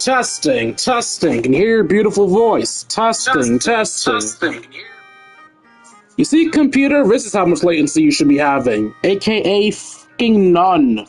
Testing, testing, can you hear your beautiful voice? Testing, testing. You see, computer, this is how much latency you should be having, aka fucking none.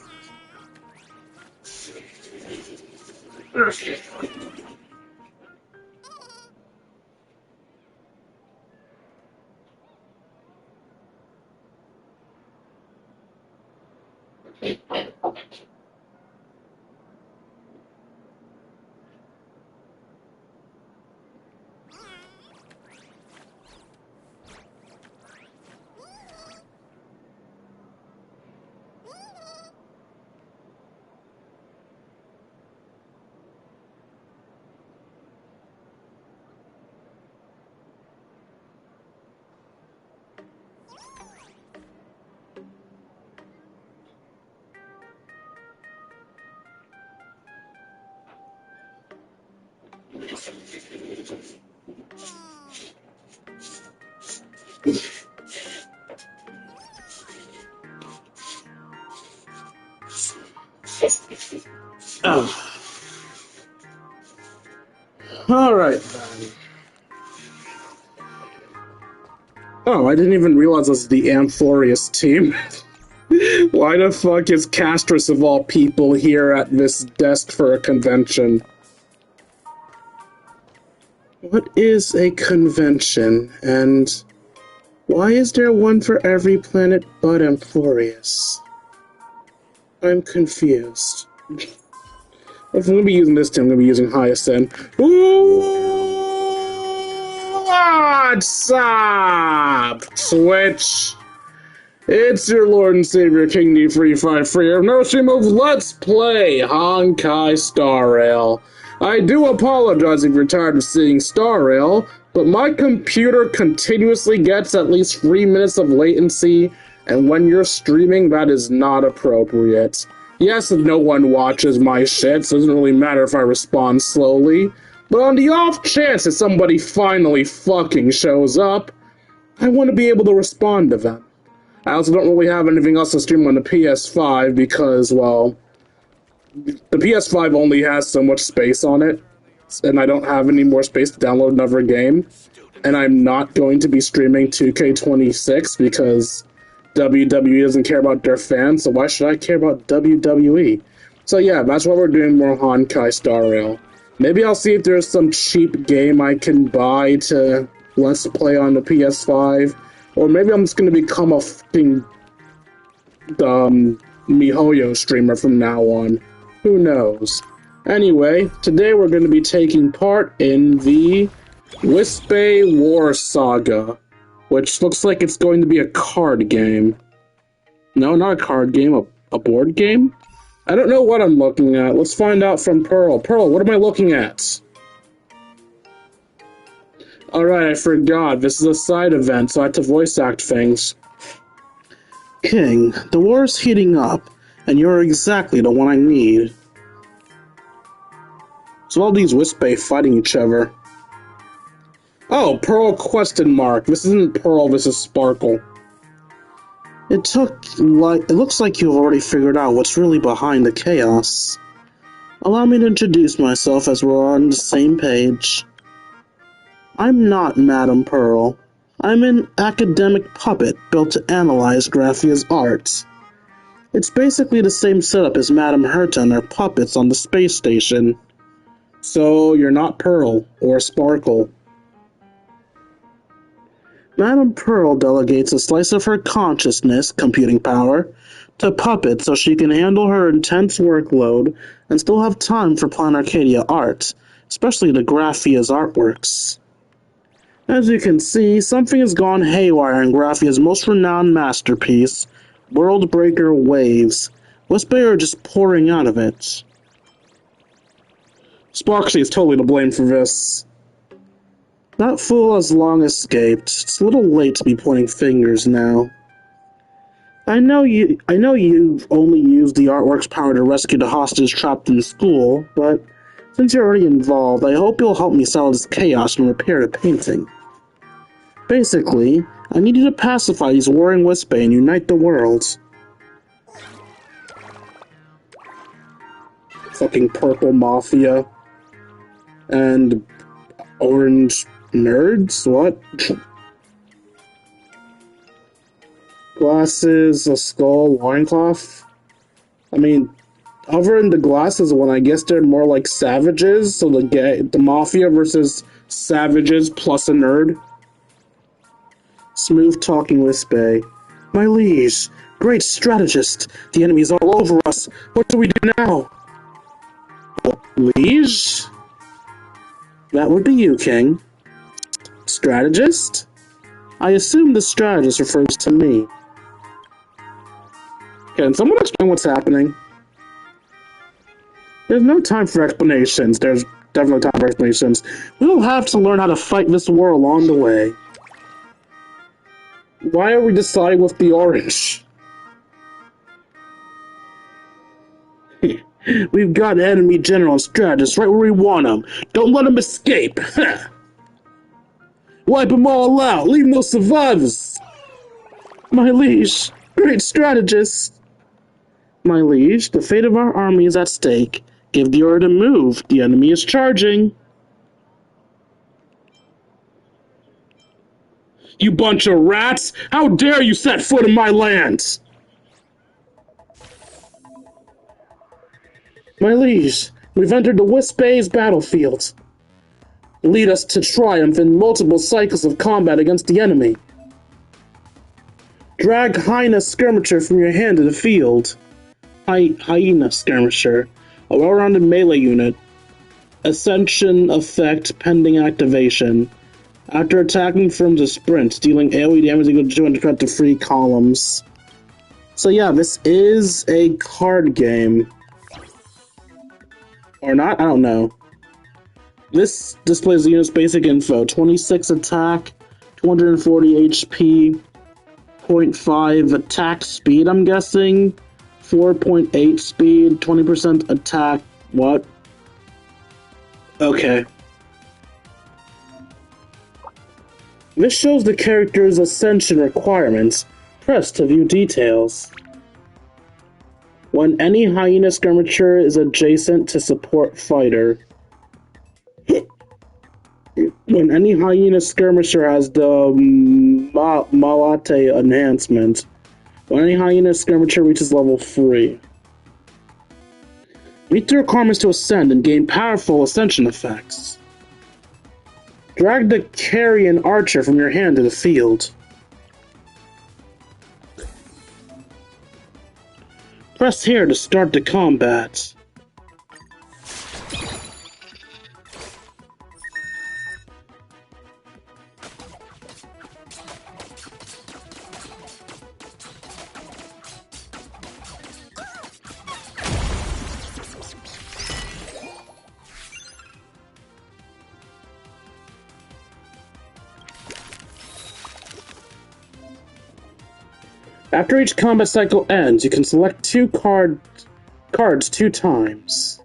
Oh. Alright then. Oh, I didn't even realize this was the Amphorius team. Why the fuck is Castris of all people here at this desk for a convention? What is a convention, and why is there one for every planet but Amphorius? I'm confused. If I'm gonna be using this team, I'm gonna be using Hyacinth. What's up, Twitch? It's your Lord and Savior, King D353, of no stream of Let's Play Honkai Star Rail. I do apologize if you're tired of seeing Star Rail, but my computer continuously gets at least 3 minutes of latency, and when you're streaming, that is not appropriate. Yes, no one watches my shit, so it doesn't really matter if I respond slowly, but on the off chance that somebody finally fucking shows up, I want to be able to respond to them. I also don't really have anything else to stream on the PS5 because, well, the PS5 only has so much space on it, and I don't have any more space to download another game, and I'm not going to be streaming 2K26 because WWE doesn't care about their fans, so why should I care about WWE? So yeah, that's why we're doing more Honkai Star Rail. Maybe I'll see if there's some cheap game I can buy to Let's Play on the PS5, or maybe I'm just going to become a fucking MiHoYo streamer from now on. Who knows? Anyway, today we're going to be taking part in the Wispae War Saga, which looks like it's going to be a card game. No, not a card game, a board game? I don't know what I'm looking at. Let's find out from Pearl. Pearl, what am I looking at? Alright, I forgot. This is a side event, so I have to voice act things. King, the war's heating up, and you're exactly the one I need. So all these Wispae fighting each other. Oh, Pearl question mark. This isn't Pearl, this is Sparkle. It looks like you've already figured out what's really behind the chaos. Allow me to introduce myself as we're on the same page. I'm not Madame Pearl. I'm an academic puppet built to analyze Graphia's art. It's basically the same setup as Madame Herta and her puppets on the space station. So you're not Pearl or Sparkle. Madame Pearl delegates a slice of her consciousness, computing power, to puppets so she can handle her intense workload and still have time for Plan Arcadia art, especially the Graphia's artworks. As you can see, something has gone haywire in Graphia's most renowned masterpiece, Worldbreaker Waves. Wispae are just pouring out of it. Sparksy is totally to blame for this. That fool has long escaped. It's a little late to be pointing fingers now. I know you've only used the artwork's power to rescue the hostage trapped in school, but since you're already involved, I hope you'll help me settle this chaos and repair the painting. Basically, I need you to pacify these warring Wispae and unite the world. Fucking purple mafia. And orange nerds? What? Glasses, a skull, loincloth. I mean, other than the glasses one, I guess they're more like savages. So the mafia versus savages plus a nerd. Smooth talking Wispae. My liege, great strategist. The enemy is all over us. What do we do now? Liege? That would be you, King. Strategist? I assume the strategist refers to me. Can someone explain what's happening? There's no time for explanations. There's definitely time for explanations. We'll have to learn how to fight this war along the way. Why are we deciding with the orange? We've got an enemy general and strategist right where we want them. Don't let them escape. Wipe them all out. Leave no survivors. My liege, great strategist. My liege, the fate of our army is at stake. Give the order to move. The enemy is charging. You bunch of rats! How dare you set foot in my land! My liege, we've entered the Wispae's battlefield. Lead us to triumph in multiple cycles of combat against the enemy. Drag Hyena Skirmisher from your hand to the field. Hyena Skirmisher, a well-rounded melee unit. Ascension effect pending activation. After attacking from the sprint, dealing AoE damage equal to 200 to 3 columns. So yeah, this is a card game. Or not? I don't know. This displays the unit's basic info. 26 attack, 240 HP, 0.5 attack speed, I'm guessing. 4.8 speed, 20% attack. What? Okay. This shows the character's ascension requirements. Press to view details. When any Hyena Skirmisher is adjacent to support fighter. When any Hyena Skirmisher has the Malate enhancement. When any Hyena Skirmisher reaches level 3. Meet the requirements to ascend and gain powerful ascension effects. Drag the Carrion Archer from your hand to the field. Press here to start the combat. After each combat cycle ends, you can select cards 2 times.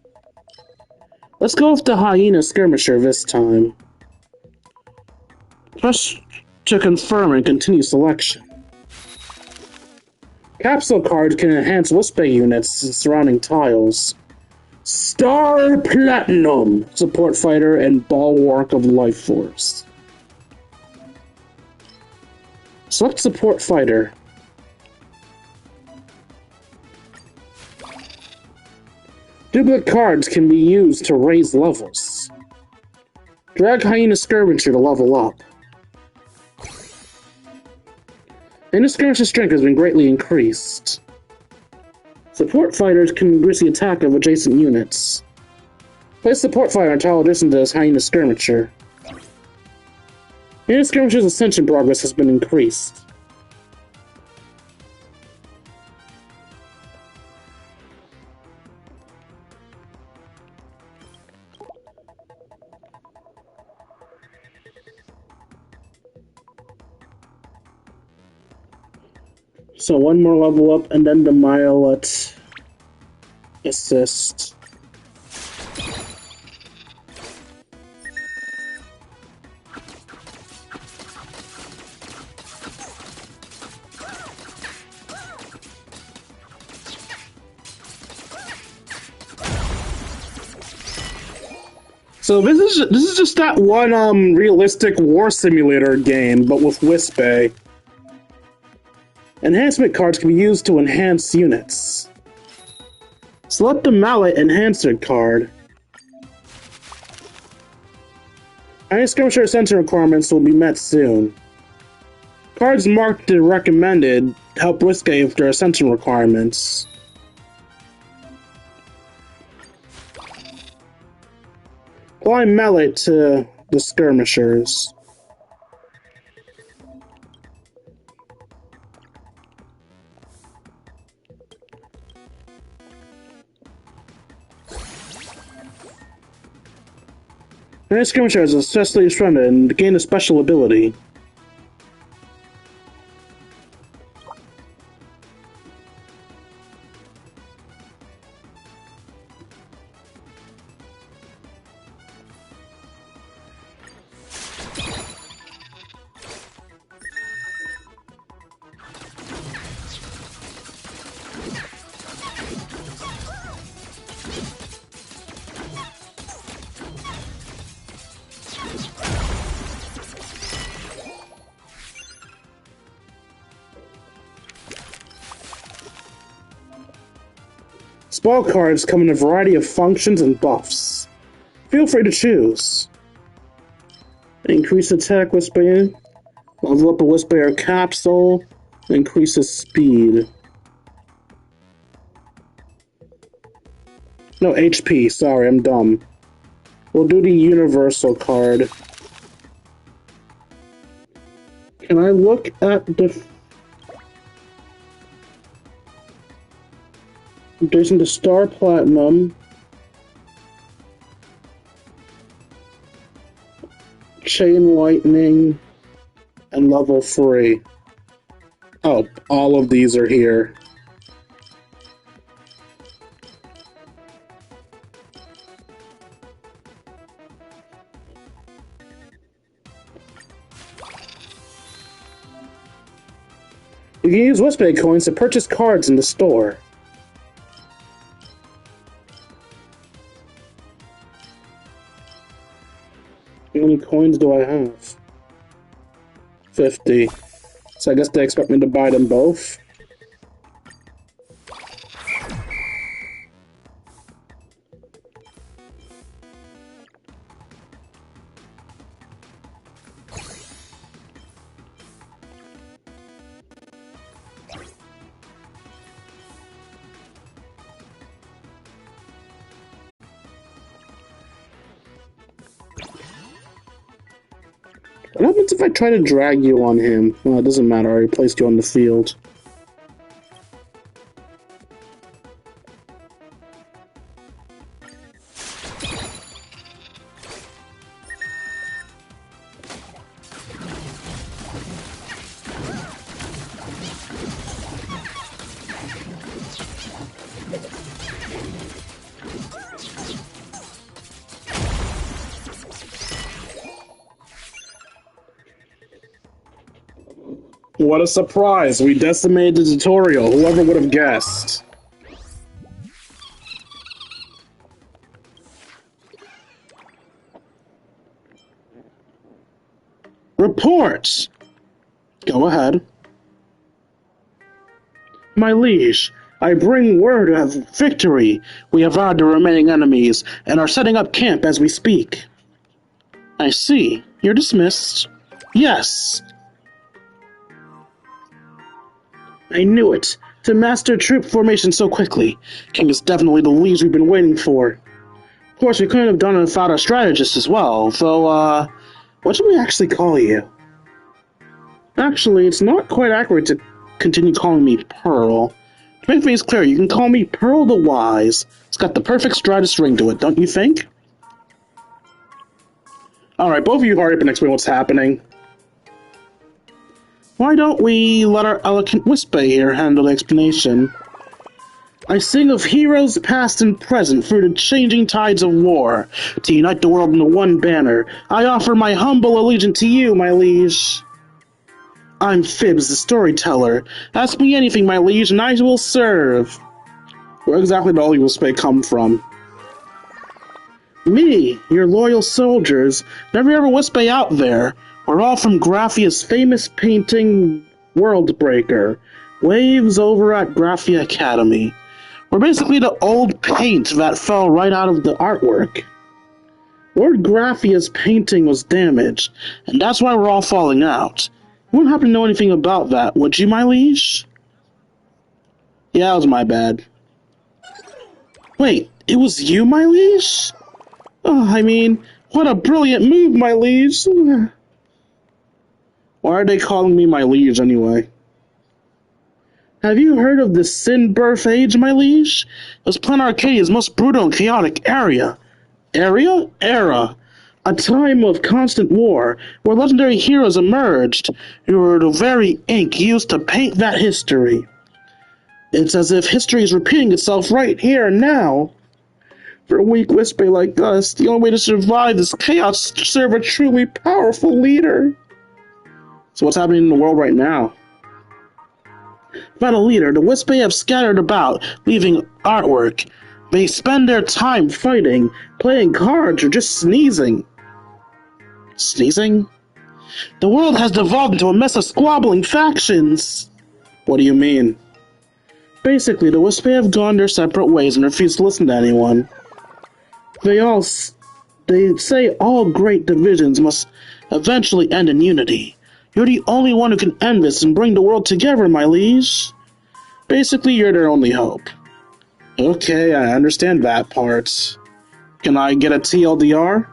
Let's go with the Hyena Skirmisher this time. Press to confirm and continue selection. Capsule cards can enhance Wispae units and surrounding tiles. Star Platinum, Support Fighter, and Bulwark of Life Force. Select Support Fighter. Duplicate cards can be used to raise levels. Drag Hyena Skirmisher to level up. Hyena Skirmisher's strength has been greatly increased. Support fighters can increase the attack of adjacent units. Place Support Fighter on tile adjacent to Hyena Skirmisher. Hyena Skirmisher's ascension progress has been increased. So one more level up, and then the Milet assist. So this is just that one realistic war simulator game, but with Wispae. Enhancement cards can be used to enhance units. Select the Mallet Enhancer card. Any skirmisher ascension requirements will be met soon. Cards marked as recommended help Wispae with their ascension requirements. Apply Mallet to the skirmishers. Any skirmisher is successfully surrendered and gain a special ability. Spell cards come in a variety of functions and buffs. Feel free to choose. Increase attack Wispae, level up a Wispae capsule, increases speed. No, HP, sorry, I'm dumb. We'll do the universal card. Can I look at the... There's the Star Platinum. Chain Lightning. And level 3. Oh, all of these are here. You can use Wispae coins to purchase cards in the store. How many coins do I have? 50. So I guess they expect me to buy them both. What happens if I try to drag you on him? Well, it doesn't matter, I already placed you on the field. What a surprise! We decimated the tutorial. Whoever would have guessed? Report! Go ahead. My liege, I bring word of victory. We have routed the remaining enemies and are setting up camp as we speak. I see. You're dismissed. Yes. I knew it. To master troop formation so quickly. King is definitely the liege we've been waiting for. Of course, we couldn't have done it without our strategist as well, though, what should we actually call you? Actually, it's not quite accurate to continue calling me Pearl. To make things clear, you can call me Pearl the Wise. It's got the perfect strategist ring to it, don't you think? Alright, both of you hurry up and explain what's happening. Why don't we let our eloquent Wispae here handle the explanation? I sing of heroes past and present through the changing tides of war. To unite the world under one banner, I offer my humble allegiance to you, my liege. I'm Phibbs, the storyteller. Ask me anything, my liege, and I will serve. Where exactly did all you Wispae come from? Me, your loyal soldiers, and every other Wispae out there. We're all from Graphia's famous painting Worldbreaker. Waves over at Graphia Academy. We're basically the old paint that fell right out of the artwork. Lord Graphia's painting was damaged, and that's why we're all falling out. You wouldn't happen to know anything about that, would you, my liege? Yeah, that was my bad. Wait, it was you, my liege? Oh, I mean, what a brilliant move, my liege. Why are they calling me my liege anyway? Have you heard of the Sin Birth Age, my liege? It was Planet Arcadia's most brutal and chaotic area. Era. A time of constant war, where legendary heroes emerged, who were the very ink used to paint that history. It's as if history is repeating itself right here and now. For a weak Wispae like us, the only way to survive this chaos is to serve a truly powerful leader. So what's happening in the world right now? Without a leader, the Wispae have scattered about, leaving artwork. They spend their time fighting, playing cards, or just sneezing. Sneezing? The world has devolved into a mess of squabbling factions. What do you mean? Basically, the Wispae have gone their separate ways and refuse to listen to anyone. They say all great divisions must eventually end in unity. You're the only one who can end this and bring the world together, my liege. Basically, you're their only hope. Okay, I understand that part. Can I get a TLDR?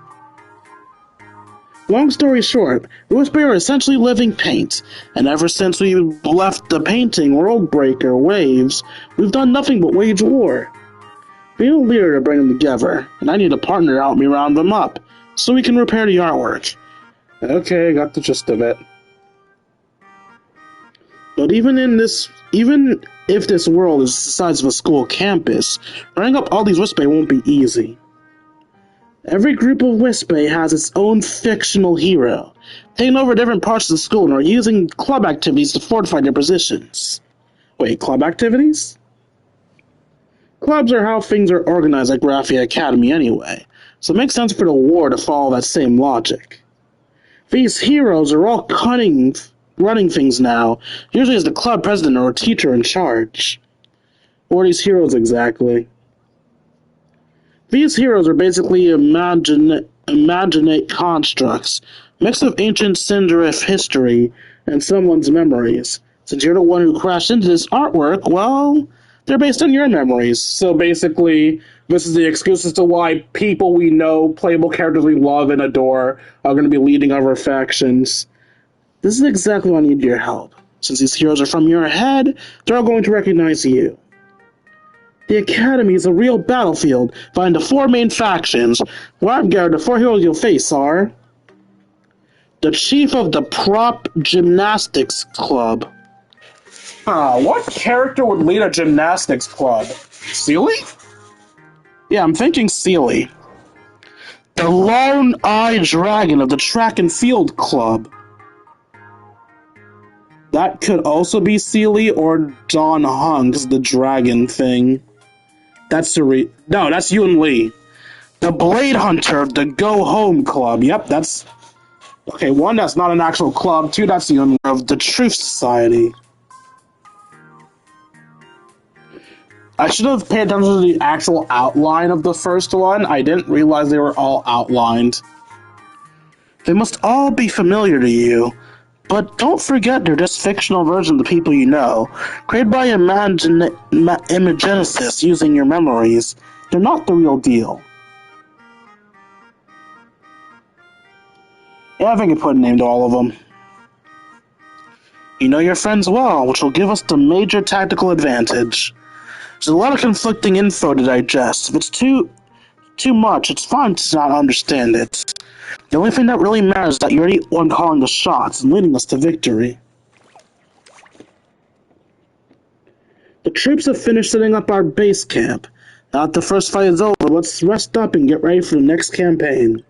Long story short, Wispae are essentially living paint, and ever since we left the painting Worldbreaker Waves, we've done nothing but wage war. We need a leader to bring them together, and I need a partner to help me round them up, so we can repair the artwork. Okay, I got the gist of it. But even if this world is the size of a school campus, running up all these Wispae won't be easy. Every group of Wispae has its own fictional hero, taking over different parts of the school and are using club activities to fortify their positions. Wait, club activities? Clubs are how things are organized at Graphia Academy anyway, so it makes sense for the war to follow that same logic. These heroes are all running things now, usually as the club president or a teacher in charge. What are these heroes exactly? These heroes are basically imaginate constructs, mix of ancient Cinderif history and someone's memories. Since you're the one who crashed into this artwork, well, they're based on your memories. So basically, this is the excuse as to why people we know, playable characters we love and adore, are going to be leading our factions. This is exactly why I need your help. Since these heroes are from your head, they're all going to recognize you. The Academy is a real battlefield, find the four main factions. Where I've gathered, the four heroes you'll face are the chief of the Prop Gymnastics Club. What character would lead a gymnastics club? Sealy? Yeah, I'm thinking Sealy. The Lone-Eyed Dragon of the Track and Field Club. That could also be Sealy or Don Hunks, the dragon thing. That's Yun Lee. The Blade Hunter of the Go Home Club. Yep, that's... Okay, one, that's not an actual club. Two, that's Yun Lee of the Truth Society. I should have paid attention to the actual outline of the first one. I didn't realize they were all outlined. They must all be familiar to you. But don't forget they're just fictional versions of the people you know, created by Imagenesis using your memories. They're not the real deal. Yeah, I think I put a name to all of them. You know your friends well, which will give us the major tactical advantage. There's a lot of conflicting info to digest. If it's too much, it's fine to not understand it. The only thing that really matters is that you're the one calling the shots and leading us to victory. The troops have finished setting up our base camp. Now that the first fight is over, let's rest up and get ready for the next campaign.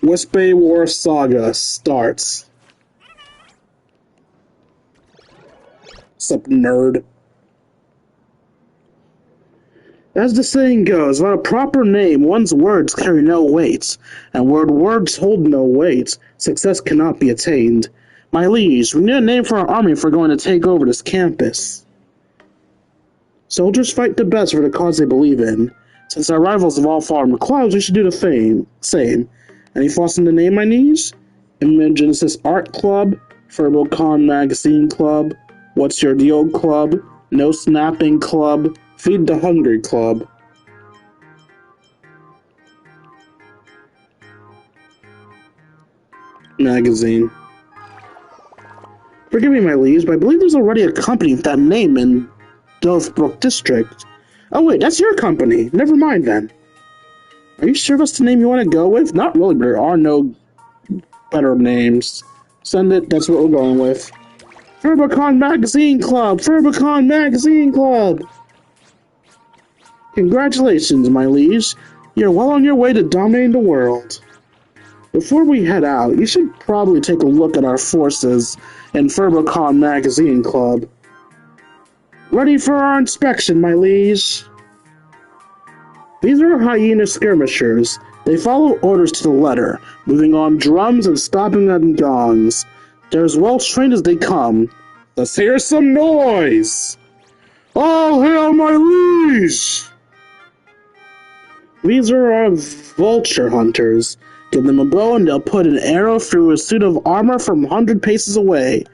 Wispae War Saga starts. Sup, nerd? As the saying goes, without a proper name, one's words carry no weight, and where words hold no weight, success cannot be attained. My liege, we need a name for our army if we're going to take over this campus. Soldiers fight the best for the cause they believe in. Since our rivals have all fallen from the clouds, we should do the same. Any thoughts on the name, my liege? Genesis Art Club, FurboCon Magazine Club, What's Your Deal Club, No Snapping Club, Feed the Hungry Club. Magazine. Forgive me, my liege, but I believe there's already a company with that name in Dovebrook District. Oh wait, that's your company. Never mind then. Are you sure that's the name you want to go with? Not really, but there are no better names. Send it, that's what we're going with. FurboCon Magazine Club! FurboCon Magazine Club! Congratulations, my liege. You're well on your way to dominating the world. Before we head out, you should probably take a look at our forces in FurboCon Magazine Club. Ready for our inspection, my liege. These are hyena skirmishers. They follow orders to the letter, moving on drums and stopping on gongs. They're as well trained as they come. Let's hear some noise! All hail my liege! These are our vulture hunters. Give them a bow and they'll put an arrow through a suit of armor from 100 paces away.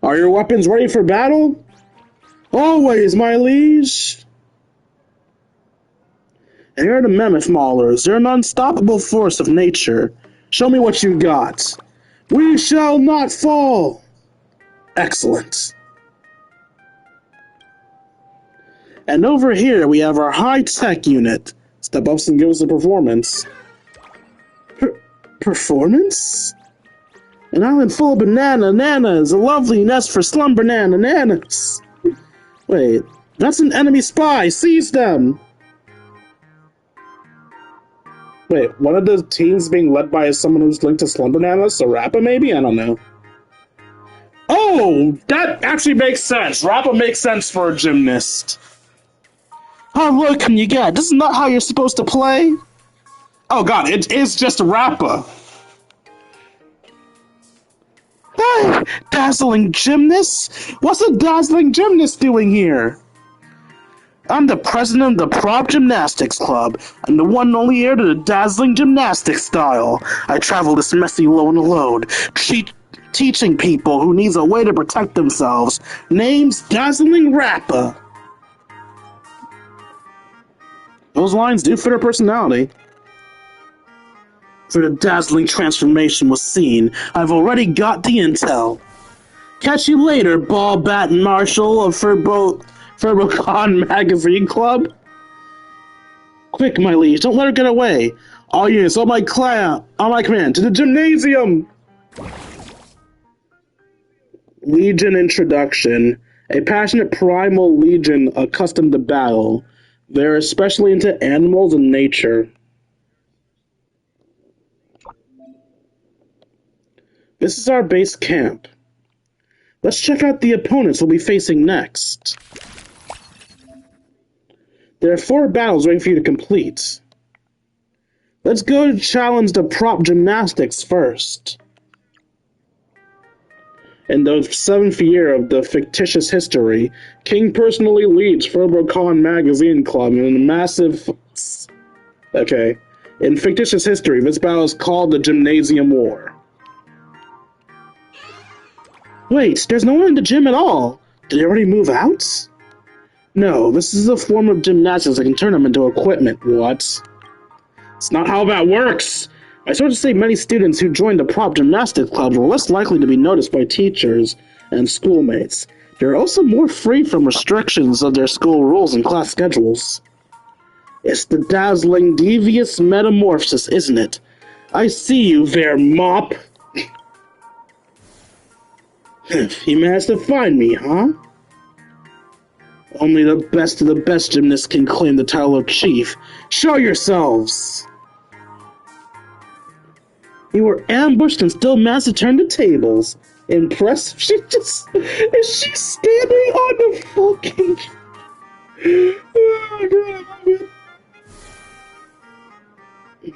Are your weapons ready for battle? Always, my liege! And here are the mammoth maulers. They're an unstoppable force of nature. Show me what you got. We shall not fall! Excellent. And over here we have our high-tech unit. Step up and give us a performance. Performance? An island full of bananas, a lovely nest for slumber bananas. Wait, that's an enemy spy! Seize them! Wait, one of the teams being led by someone who's linked to Slumber Bananas? A Rappa, maybe? I don't know. Oh! That actually makes sense! Rappa makes sense for a gymnast. How low can you get? This is not how you're supposed to play! Oh god, it is just a Rappa! Hey! Dazzling gymnast? What's a dazzling gymnast doing here? I'm the president of the Prop Gymnastics Club. I'm the one and only heir to the dazzling gymnastics style. I travel this messy lone alone, teaching people who needs a way to protect themselves. Name's Dazzling Rappa. Those lines do fit her personality. For the dazzling transformation was seen, I've already got the intel. Catch you later, Ball Bat Marshal of FurboCon Magazine Club. Quick, my liege, don't let her get away. All units, on my command, to the gymnasium! Legion Introduction. A passionate primal legion accustomed to battle. They're especially into animals and nature. This is our base camp. Let's check out the opponents we'll be facing next. There are 4 battles waiting for you to complete. Let's go to challenge the prop gymnastics first. In the 7th year of the fictitious history, King personally leads FurboCon Magazine Club in a massive... Okay. In fictitious history, this battle is called the Gymnasium War. Wait, there's no one in the gym at all. Did they already move out? No, this is a form of gymnastics that can turn them into equipment. What? It's not how that works! I sort of say many students who join the prop gymnastics clubs were less likely to be noticed by teachers and schoolmates. They're also more free from restrictions of their school rules and class schedules. It's the dazzling, devious metamorphosis, isn't it? I see you there, mop! You managed to find me, huh? Only the best of the best gymnasts can claim the title of chief. Show yourselves! You were ambushed and still managed to turn the tables. Impressive. Is she standing on the fucking... Oh, God, I love it.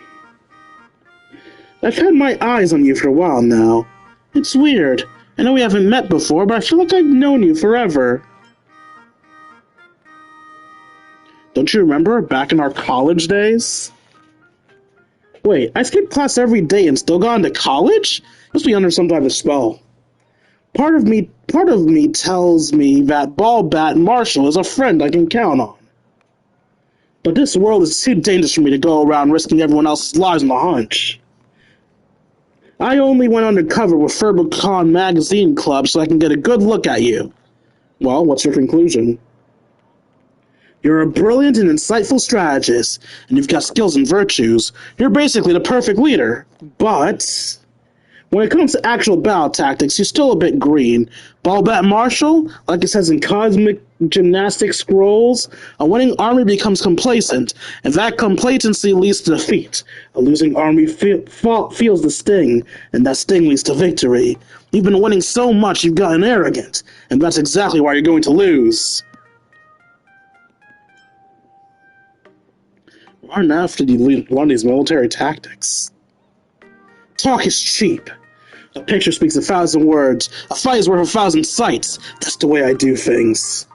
I've had my eyes on you for a while now. It's weird. I know we haven't met before, but I feel like I've known you forever. Don't you remember back in our college days? Wait, I skipped class every day and still gone to college? Must be under some type of spell. Part of me tells me that Ball Bat Marshall is a friend I can count on. But this world is too dangerous for me to go around risking everyone else's lives on a hunch. I only went undercover with Furbicon Magazine Club so I can get a good look at you. Well, what's your conclusion? You're a brilliant and insightful strategist, and you've got skills and virtues. You're basically the perfect leader. But when it comes to actual battle tactics, you're still a bit green. Ball Bat Marshall, like it says in Cosmic Gymnastic Scrolls, a winning army becomes complacent, and that complacency leads to defeat. A losing army feels the sting, and that sting leads to victory. You've been winning so much you've gotten arrogant, and that's exactly why you're going to lose. Why on earth did you learn these military tactics? Talk is cheap. A picture speaks 1,000 words. A fight is worth 1,000 sights. That's the way I do things.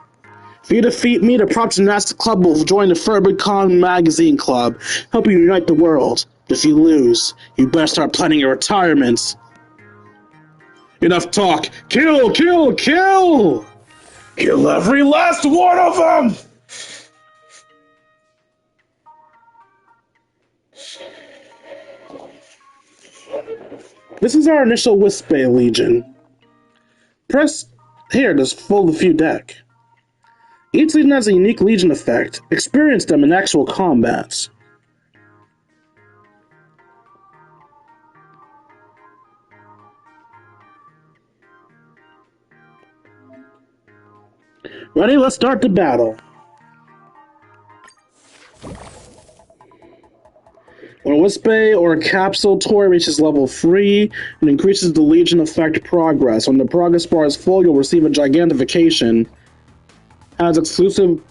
If you defeat me, the Prop Gymnastic Club will join the Furbicon Magazine Club, help you unite the world. If you lose, you better start planning your retirement. Enough talk. Kill, kill, kill! Kill every last one of them! This is our initial Wispae Legion. Press here to fold the few deck. Each Legion has a unique Legion effect. Experience them in actual combats. Ready? Let's start the battle. When a Wispae or a capsule toy reaches level 3, it increases the Legion effect progress. When the progress bar is full, you'll receive a gigantification. Has exclusive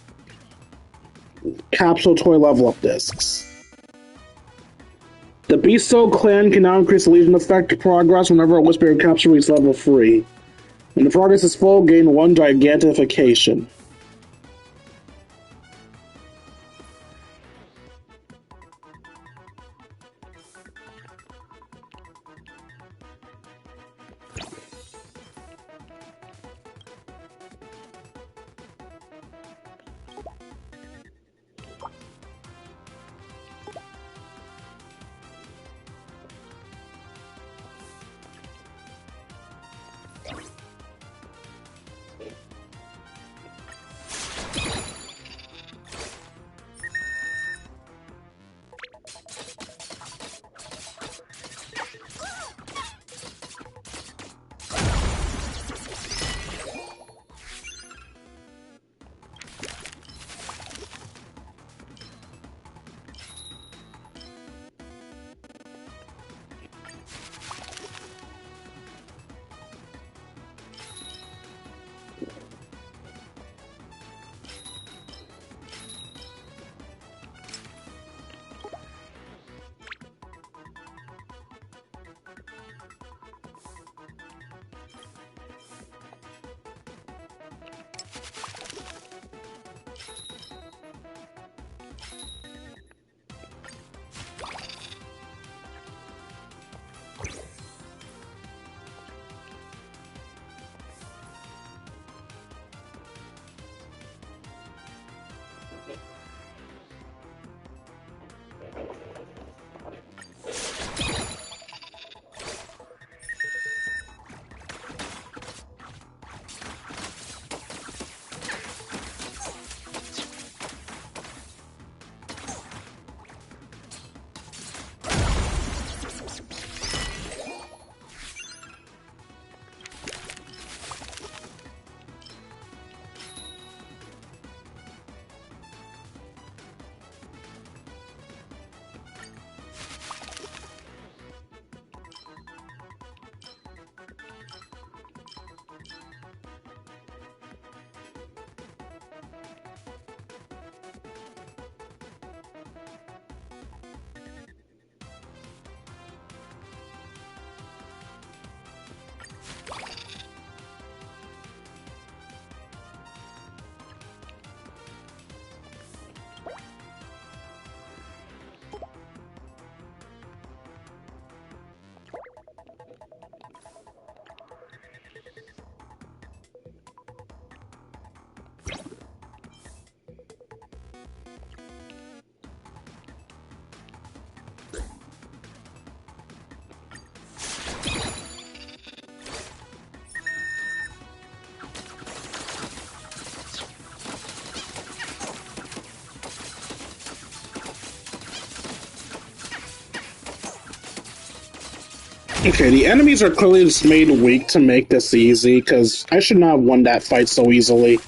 capsule toy level up discs. The Beasto clan can now increase the Legion effect progress whenever a Wispae or capsule reaches level 3. When the progress is full, gain 1 gigantification. Okay, the enemies are clearly just made weak to make this easy, because I should not have won that fight so easily.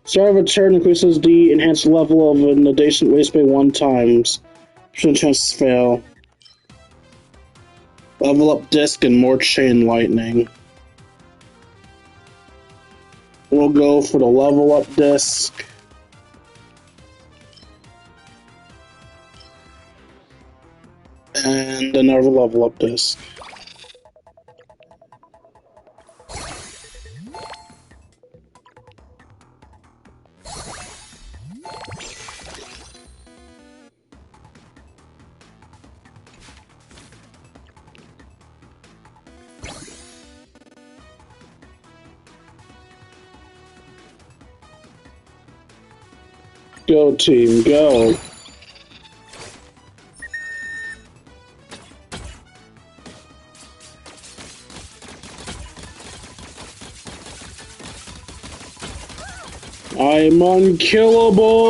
Start of a turn increases the enhanced level of an adjacent Wispae 1 times. Chances fail. Level up disc and more chain lightning. We'll go for the level up disc. And another level up disc. Go team, go! I'm unkillable!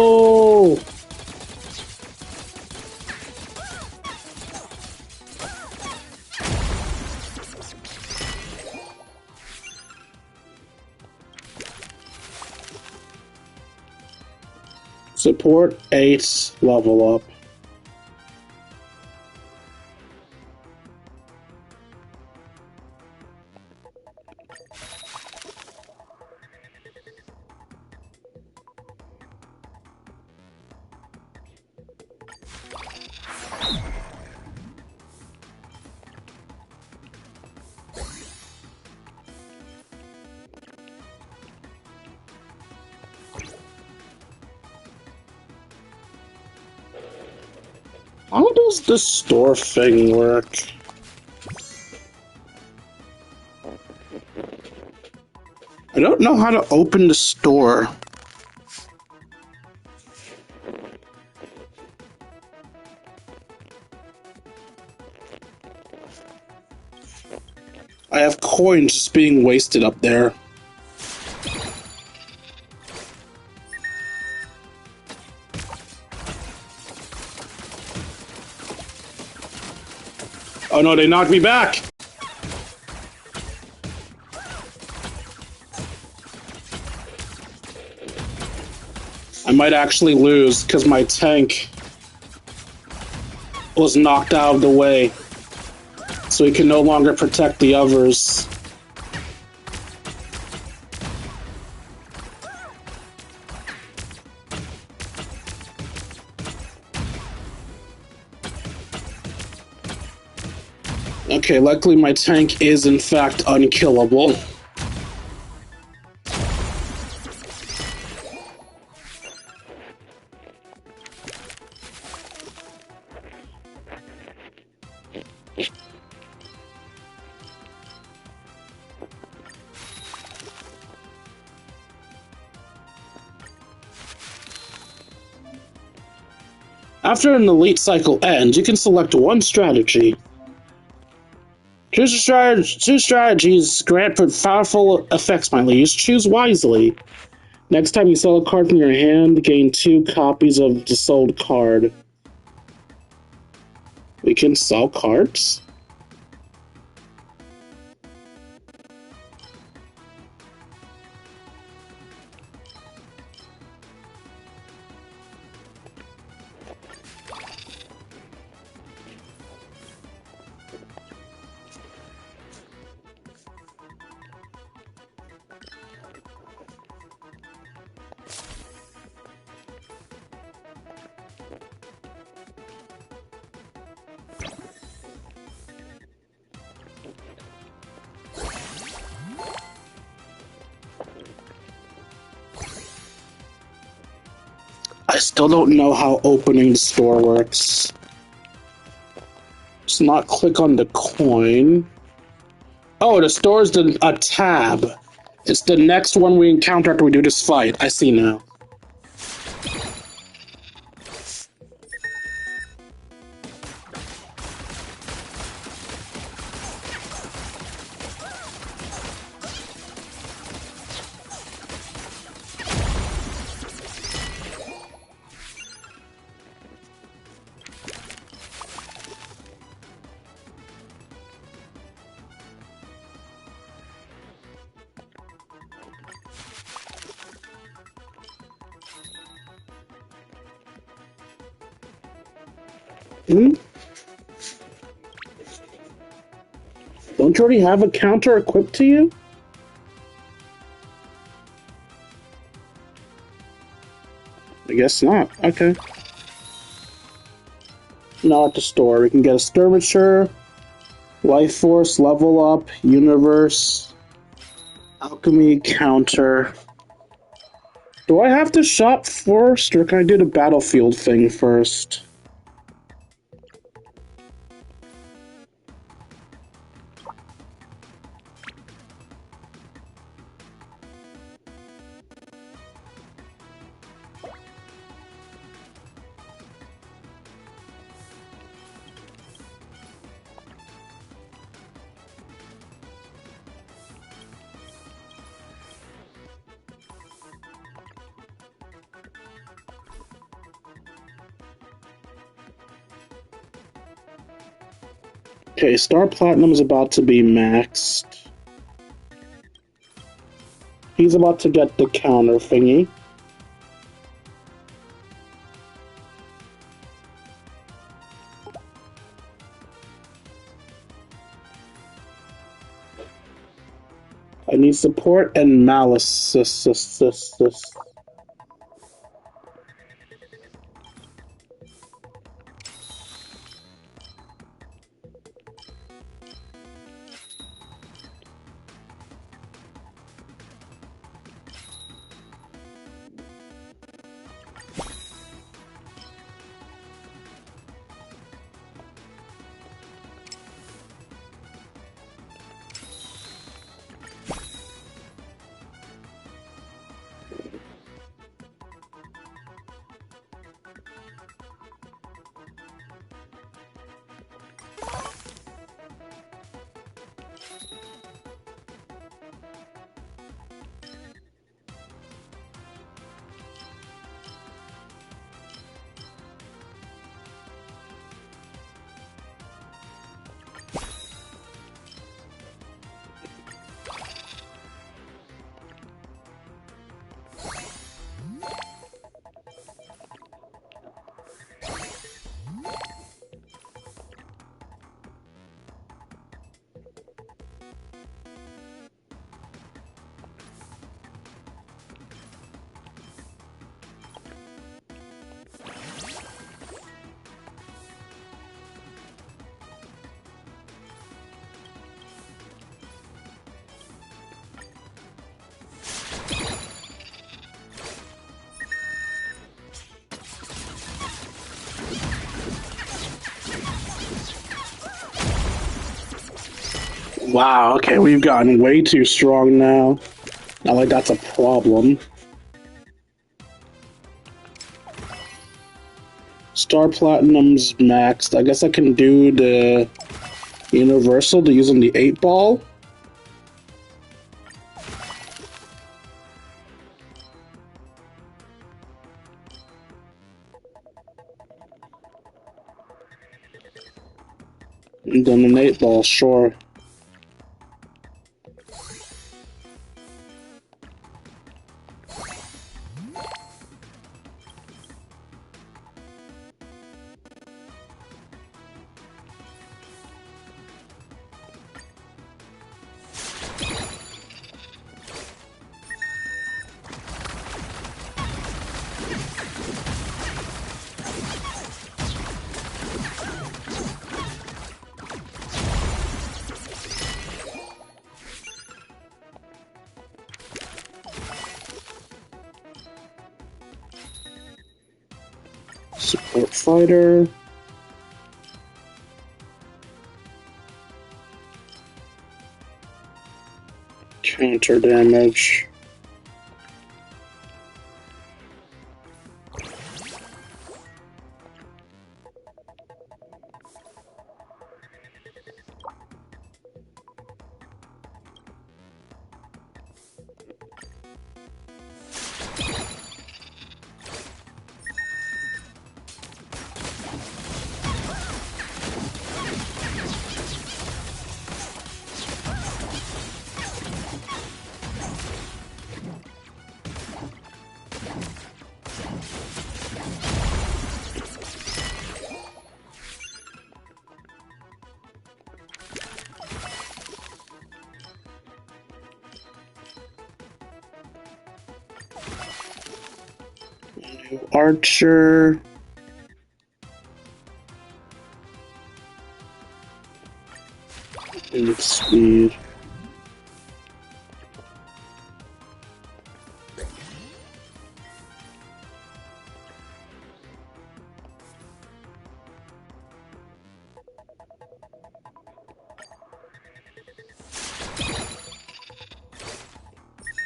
Support 8, level up. How does the store thing work? I don't know how to open the store. I have coins just being wasted up there. Oh no, they knocked me back! I might actually lose because my tank was knocked out of the way, so he can no longer protect the others. Okay, luckily my tank is in fact unkillable. After an elite cycle ends, you can select one strategy. Two strategies grant powerful effects, my liege. Choose wisely. Next time you sell a card from your hand, gain 2 copies of the sold card. We can sell cards? I still don't know how opening the store works. Just not click on the coin. Oh, the store is a tab. It's the next one we encounter after we do this fight. I see now. Hmm? Don't you already have a counter equipped to you? I guess not. Okay. Now at the store, we can get a skirmisher, life force, level up, universe, alchemy, counter. Do I have to shop first, or can I do the battlefield thing first? Okay, Star Platinum is about to be maxed. He's about to get the counter thingy. I need support and malice. Wow, okay, we've gotten way too strong now. Not like that's a problem. Star Platinum's maxed. I guess I can do the Universal to use on the 8-ball. And then an 8-ball, sure. Support fighter. Counter damage. New archer. And speed.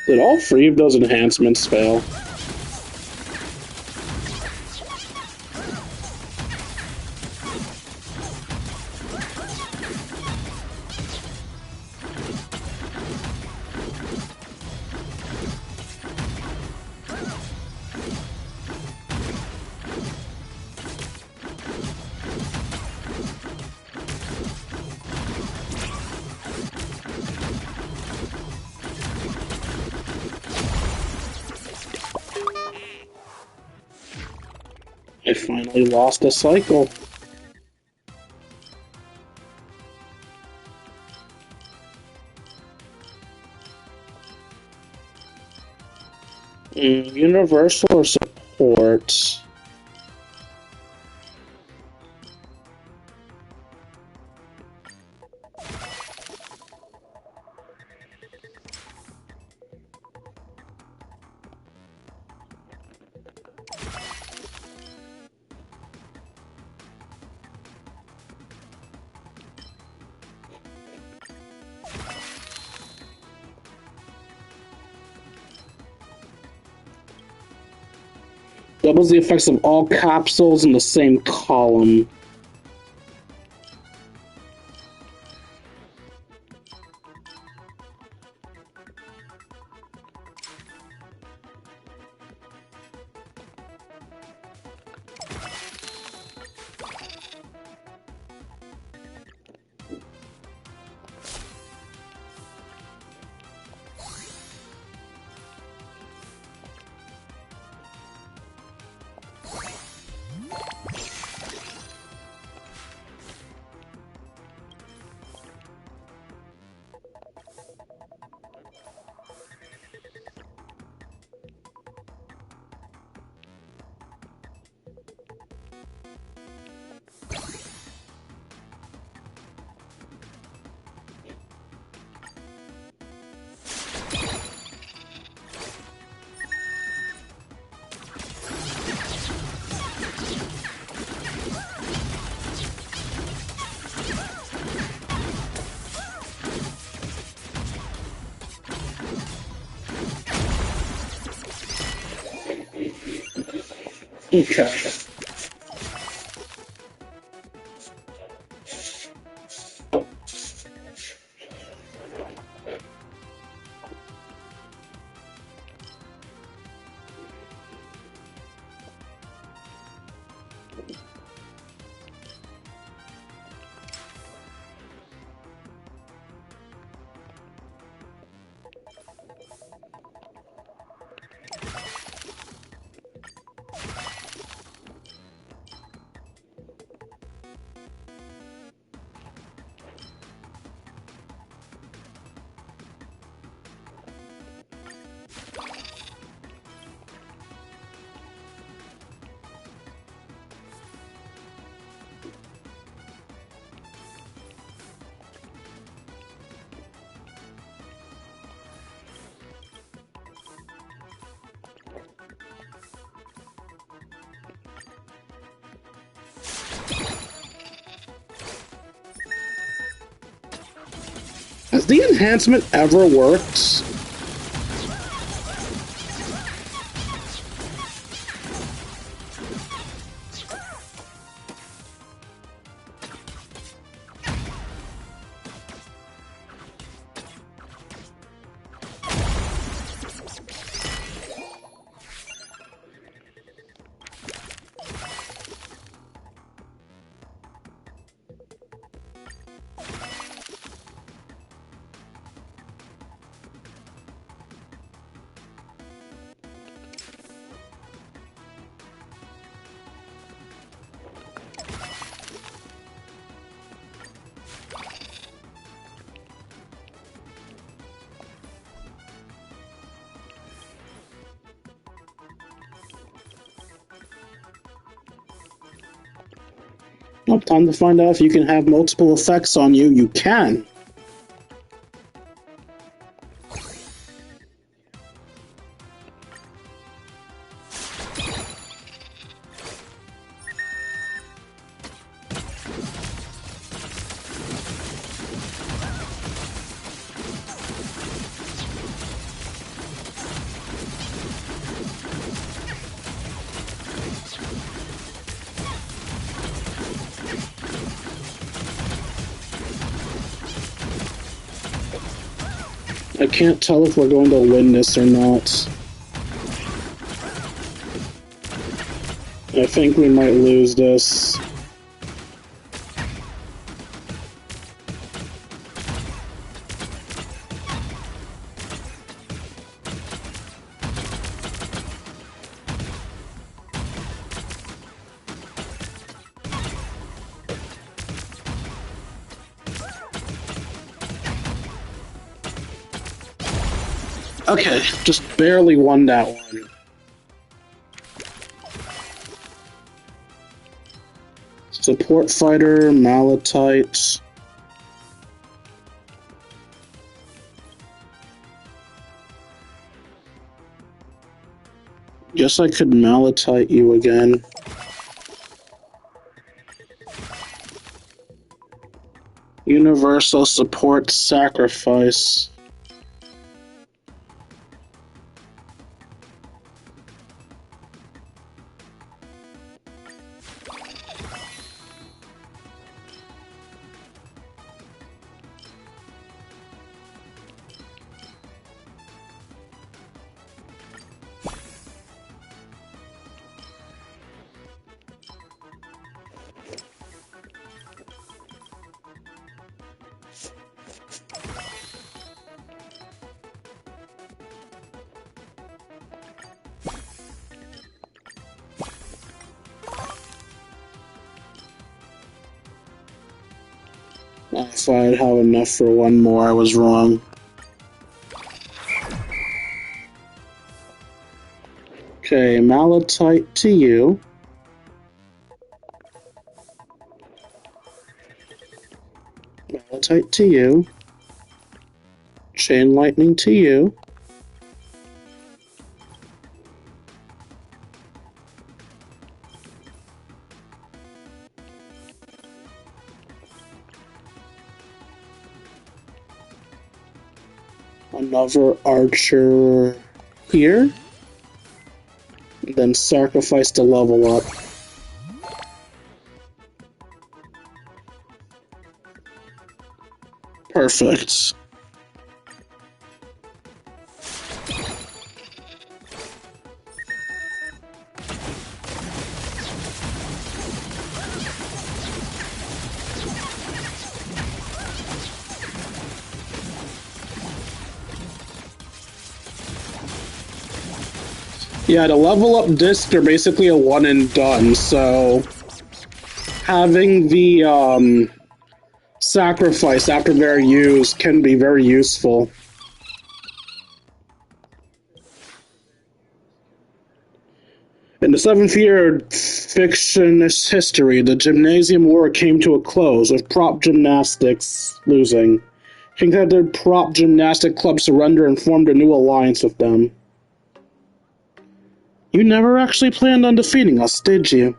Did all three of those enhancements fail? I finally lost a cycle. Universal or support? Doubles the effects of all capsules in the same column. Okay. Has the enhancement ever worked? Well, time to find out if you can have multiple effects on you. You can. I can't tell if we're going to win this or not. I think we might lose this. Okay, just barely won that one. Support fighter, Malachite. Guess I could Malachite you again. Universal support sacrifice. If I'd have enough for one more, I was wrong. Okay, Malachite to you. Malachite to you. Chain lightning to you. Another archer here. Then sacrifice to level up. Perfect. Yeah, to level up discs are basically a one and done, so having the sacrifice after they're used can be very useful. In the 7th year of fictionist history, the Gymnasium War came to a close, with prop gymnastics losing. King had their prop gymnastic club surrender and formed a new alliance with them. You never actually planned on defeating us, did you?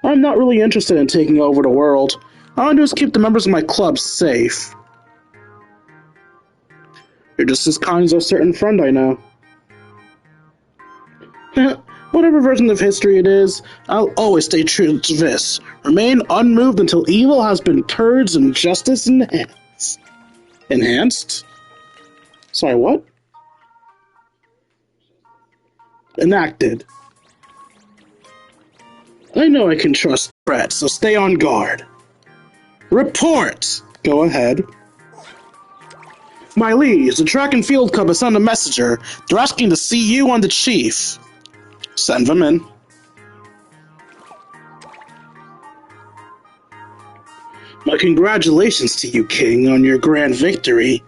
I'm not really interested in taking over the world. All I want to do is keep the members of my club safe. You're just as kind as a certain friend I know. Whatever version of history it is, I'll always stay true to this. Remain unmoved until evil has been purged and justice enhanced. Enhanced? Sorry, what? Enacted. I know I can trust Brett, so stay on guard. Report! Go ahead. My liege, the track and field club has sent a messenger. They're asking to see you and the chief. Send them in. My congratulations to you, King, on your grand victory.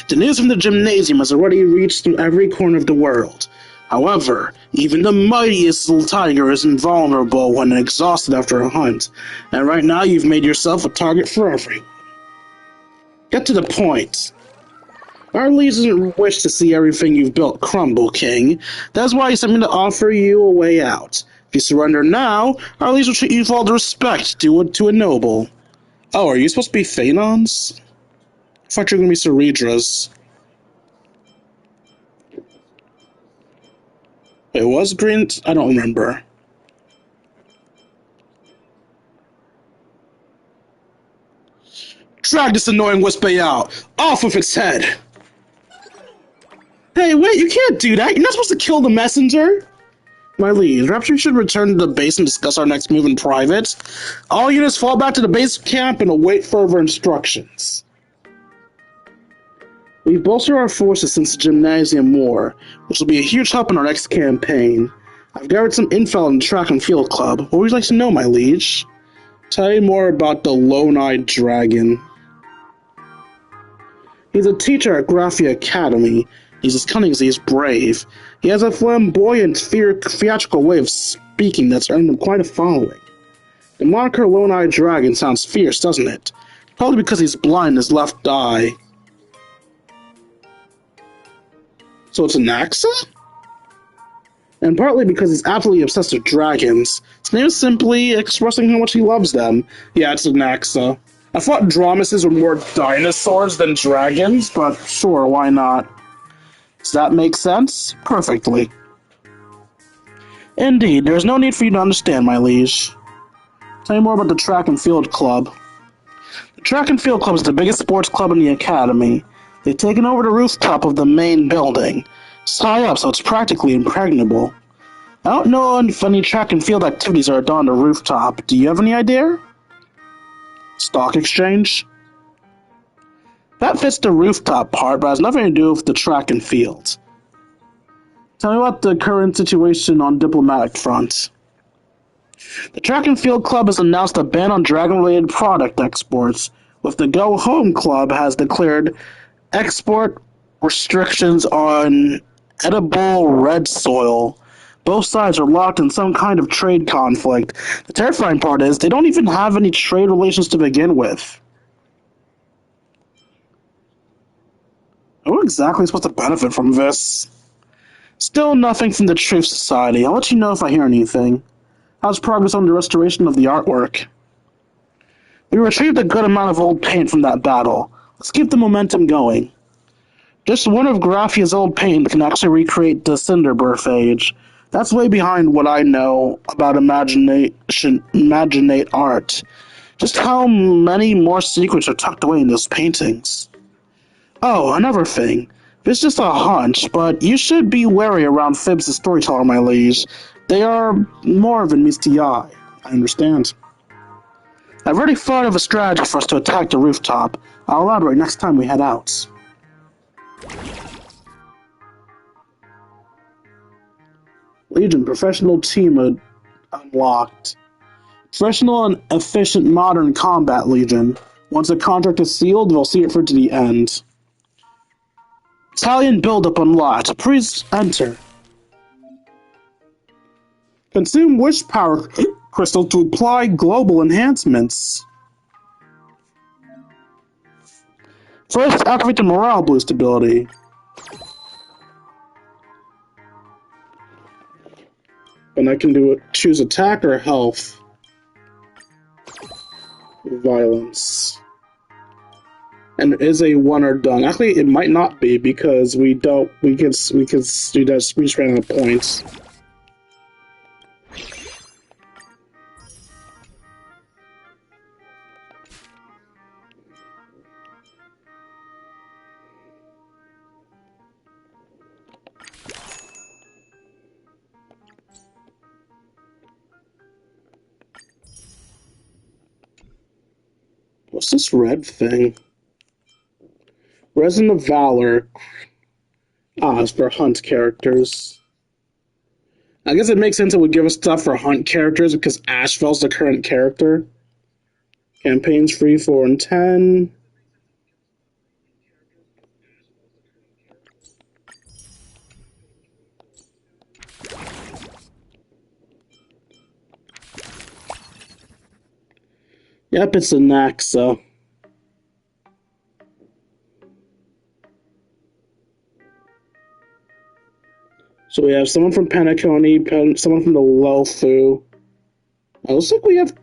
The news from the Gymnasium has already reached every corner of the world. However, even the mightiest little tiger is invulnerable when exhausted after a hunt, and right now you've made yourself a target for everyone. Get to the point. Our lead doesn't wish to see everything you've built crumble, King. That's why he sent me to offer you a way out. If you surrender now, our lead will treat you with all the respect due to a noble. Oh, are you supposed to be Thanons? I thought you were going to be Ceredras. It was green? I don't remember. Drag this annoying Wispae out! Off with its head! Hey, wait, you can't do that! You're not supposed to kill the messenger! My liege, perhaps we should return to the base and discuss our next move in private. All units fall back to the base camp and await further instructions. We've bolstered our forces since the Gymnasium War, which will be a huge help in our next campaign. I've gathered some intel on the Track and Field Club. What would you like to know, my liege? Tell you more about the Lone-Eyed Dragon. He's a teacher at Graphia Academy. He's as cunning as he is brave. He has a flamboyant, theatrical way of speaking that's earned him quite a following. The moniker Lone-Eyed Dragon sounds fierce, doesn't it? Probably because he's blind in his left eye. So it's an Axa? And partly because he's absolutely obsessed with dragons. His name is simply expressing how much he loves them. Yeah, it's an Axa. I thought Dromuses were more dinosaurs than dragons, but sure, why not? Does that make sense? Perfectly. Indeed, there is no need for you to understand, my liege. Tell you more about the Track and Field Club. The Track and Field Club is the biggest sports club in the Academy. They've taken over the rooftop of the main building. It's high up, so it's practically impregnable. I don't know if any track and field activities are done on the rooftop. Do you have any idea? Stock exchange? That fits the rooftop part, but has nothing to do with the track and field. Tell me about the current situation on diplomatic front. The Track and Field Club has announced a ban on dragon-related product exports, with the Go Home Club has declared export restrictions on edible red soil. Both sides are locked in some kind of trade conflict. The terrifying part is they don't even have any trade relations to begin with. Who exactly is supposed to benefit from this? Still nothing from the Truth Society. I'll let you know if I hear anything. How's progress on the restoration of the artwork? We retrieved a good amount of old paint from that battle. Let's keep the momentum going. Just one of Graphia's old paint can actually recreate the Cinderbirth age. That's way behind what I know about imaginate art. Just how many more secrets are tucked away in those paintings. Oh, another thing. It's just a hunch, but you should be wary around Fibs the storyteller, my liege. They are more than meets the eye. I understand. I've already thought of a strategy for us to attack the rooftop. I'll elaborate next time we head out. Legion professional team unlocked. Professional and efficient modern combat Legion. Once a contract is sealed, they'll see it through to the end. Italian build-up unlocked. Please enter. Consume wish power crystal to apply global enhancements. First, activate the morale boost ability. And I can do it. Choose attack or health. Violence. And it is a one or done. Actually, it might not be because we could do that. We just ran out of points. What's this red thing? Resin of Valor. Ah, it's for hunt characters. I guess it makes sense it would give us stuff for hunt characters because Ashfell's the current character. Campaigns free 4 and 10. Yep, it's a Naxa. So we have someone from Penacony, someone from the Lofu. It looks like we have...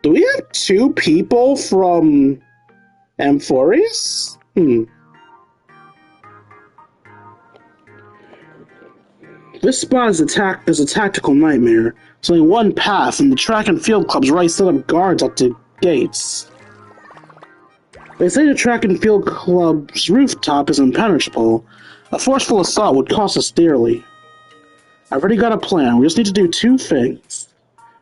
Do we have 2 people from Amphorius? This spot is a tactical nightmare. There's only one path, and the track and field club's right set up guards at the gates. They say the track and field club's rooftop is impenetrable. A forceful assault would cost us dearly. I've already got a plan. We just need to do 2 things.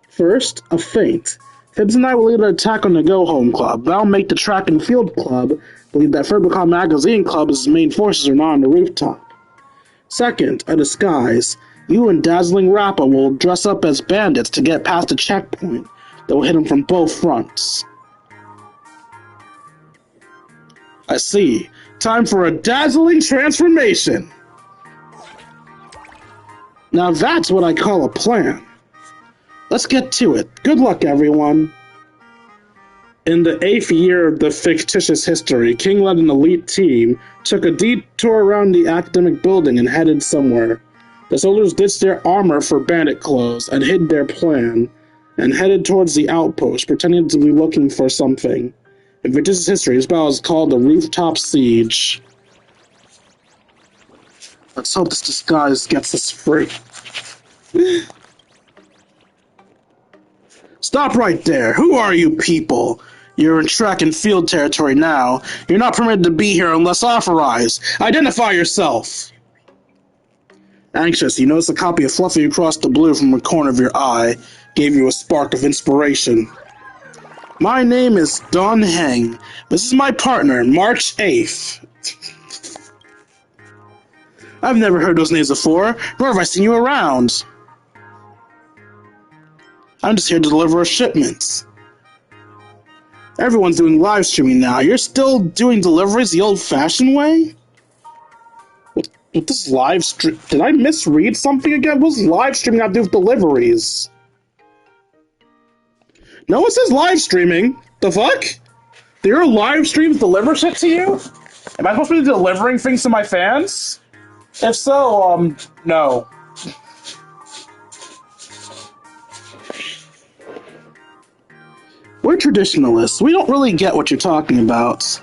First, a feint. Fibs and I will lead an attack on the Go Home Club. That'll make the track and field club believe that Furbicon Magazine Club's main forces are not on the rooftop. Second, a disguise. You and Dazzling Rappa will dress up as bandits to get past the checkpoint that will hit them from both fronts. I see. Time for a dazzling transformation. Now that's what I call a plan. Let's get to it. Good luck, everyone. In the 8th year of the fictitious history, King led an elite team, took a detour around the academic building and headed somewhere. The soldiers ditched their armor for bandit clothes and hid their plan, and headed towards the outpost, pretending to be looking for something. In fictitious history, this battle is called the Rooftop Siege. Let's hope this disguise gets us free. Stop right there! Who are you people? You're in track and field territory now. You're not permitted to be here unless authorized. Identify yourself! Anxious, you notice a copy of Fluffy Across the Blue from the corner of your eye. Gave you a spark of inspiration. My name is Don Heng. This is my partner, March 8th. I've never heard those names before, nor have I seen you around. I'm just here to deliver a shipment. Everyone's doing live streaming now. You're still doing deliveries the old-fashioned way? What this live stream? Did I misread something again? What's live streaming got to do with deliveries? No one says live streaming. The fuck? Do your live streams deliver shit to you? Am I supposed to be delivering things to my fans? If so, no. We're traditionalists. We don't really get what you're talking about.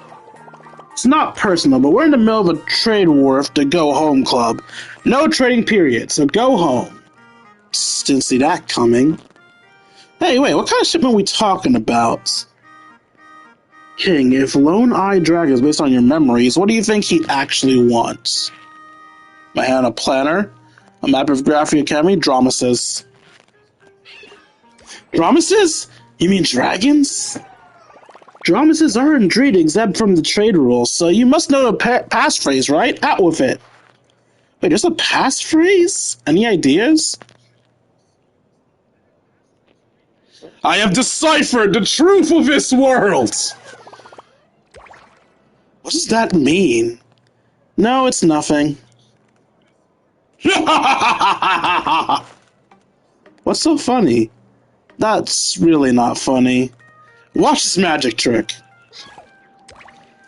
It's not personal, but we're in the middle of a trade war with the Go Home Club. No trading period, so go home. Didn't see that coming. Hey, wait, what kind of shipment are we talking about? King, if Lone Eye Dragon is based on your memories, what do you think he actually wants? My hand a planner, a map of Graphia Academy, Dromasis. Dromasis? You mean dragons? Dromasis are indeed exempt from the trade rules, so you must know the passphrase, right? Out with it. Wait, there's a passphrase? Any ideas? I have deciphered the truth of this world! What does that mean? No, it's nothing. What's so funny? That's really not funny. Watch this magic trick.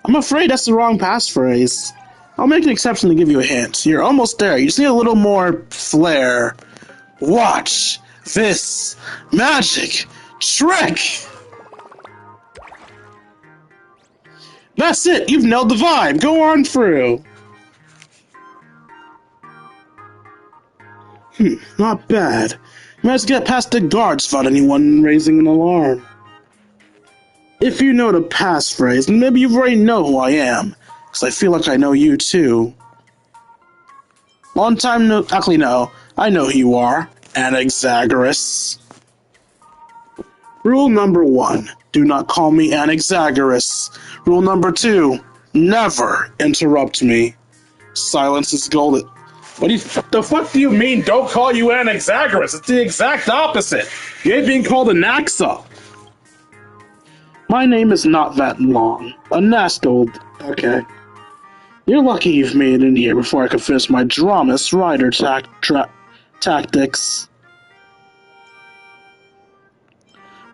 I'm afraid that's the wrong passphrase. I'll make an exception to give you a hint. You're almost there. You just need a little more flair. Watch this magic trick! That's it! You've nailed the vibe! Go on through! Not bad. You might get past the guards without anyone raising an alarm. If you know the passphrase, then maybe you already know who I am, because I feel like I know you too. Long time no... Actually, no. I know who you are. Anaxagoras. Rule number 1. Do not call me Anaxagoras. Rule number 2. Never interrupt me. Silence is golden. The fuck do you mean, don't call you Anaxagoras? It's the exact opposite. You ain't being called a Naxa. My name is not that long. A Nastold. Okay. You're lucky you've made it in here before I can finish my Dramas rider tactics.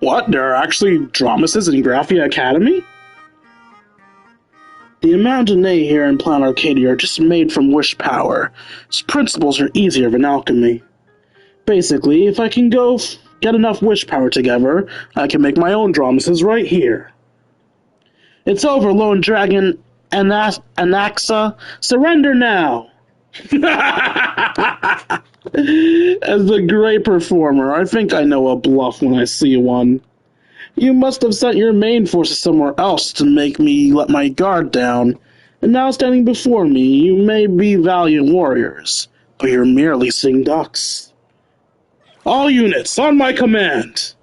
What? There are actually Dromuses in Graphia Academy? The amount innate here in Planet Arcadia are just made from wish power. Its principles are easier than alchemy. Basically, if I can get enough wish power together, I can make my own Dromuses right here. It's over, Lone Dragon Anaxa. Surrender now! As a great performer, I think I know a bluff when I see one. You must have sent your main forces somewhere else to make me let my guard down, and now standing before me, you may be valiant warriors, but you're merely sitting ducks. All units, on my command!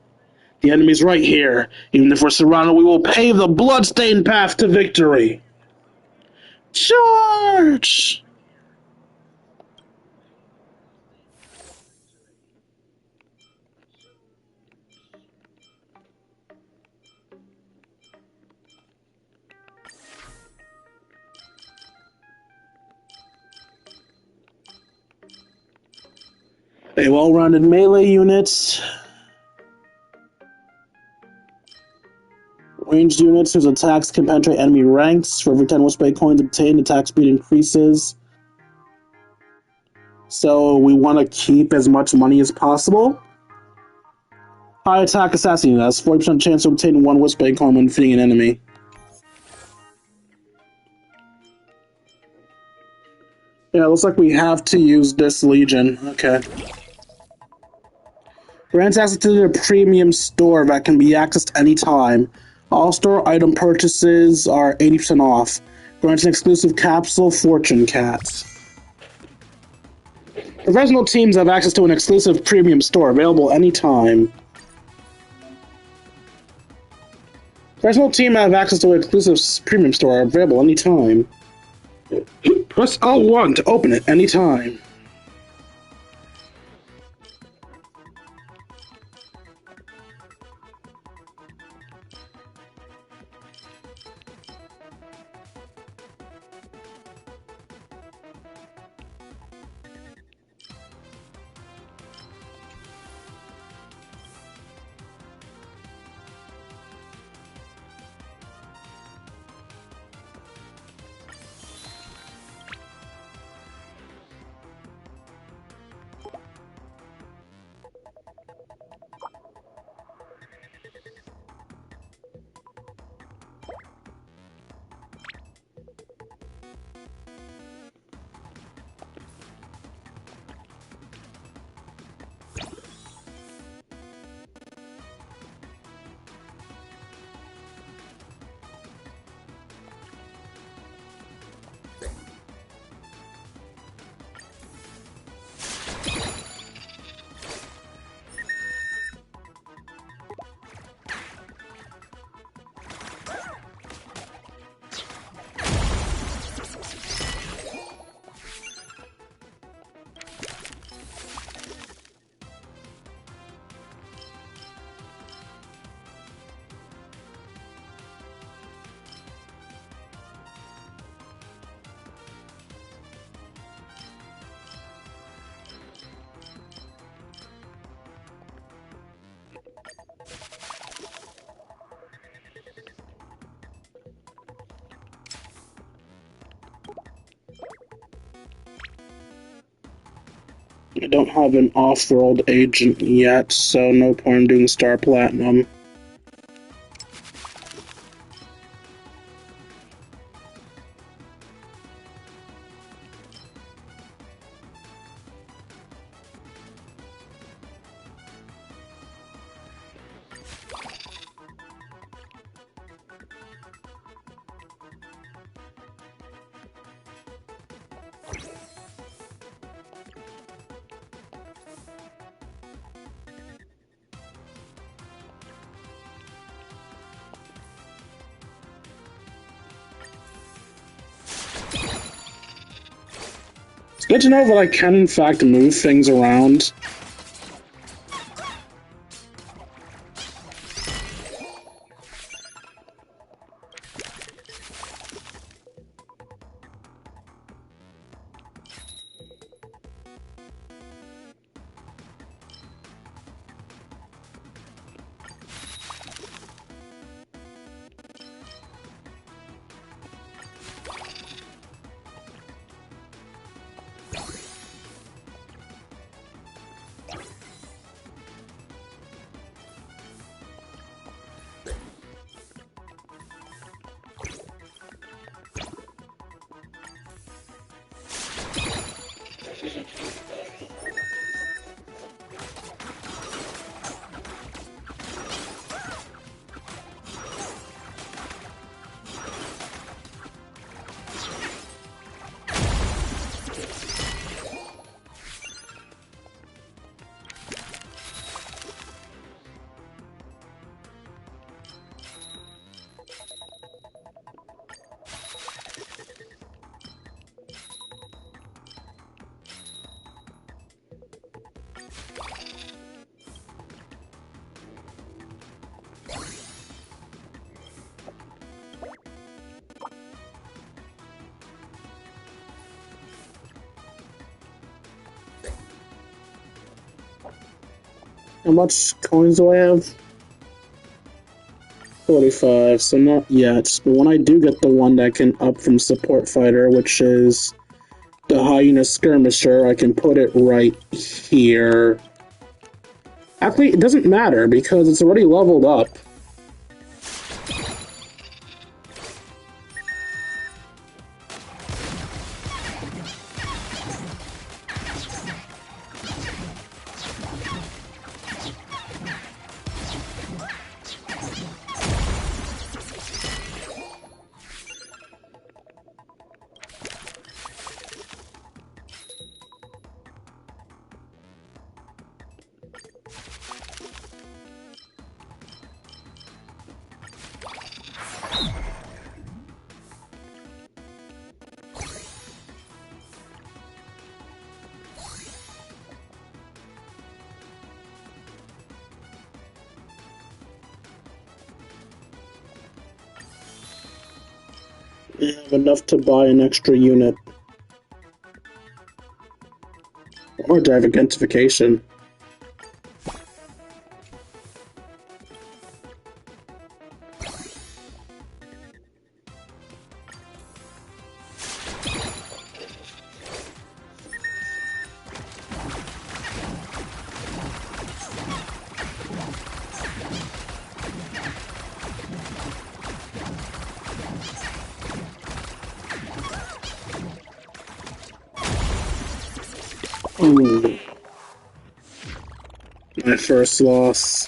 The enemy's right here. Even if we're surrounded, we will pave the blood-stained path to victory. Charge! A well-rounded melee unit. Ranged units whose attacks can penetrate enemy ranks. For every 10 Wispae coins obtained, attack speed increases. So we want to keep as much money as possible. High attack assassin unit has 40% chance to obtain 1 Wispae coin when defeating an enemy. Yeah, it looks like we have to use this Legion. Okay. Grants access to the premium store that can be accessed anytime. All store item purchases are 80% off. Grants an exclusive capsule, Fortune Cats. Professional teams have access to an exclusive premium store available anytime. Professional team have access to an exclusive premium store available anytime. Press L1 to open it anytime. I don't have an off-world agent yet, so no point in doing Star Platinum. It's good to know that I can, in fact, move things around. How much coins do I have? 45, so not yet. But when I do get the one that can up from support fighter, which is the hyena skirmisher, I can put it right here. Actually, it doesn't matter because it's already leveled up. I have enough to buy an extra unit. Or do I have identification? Ooh. My first loss.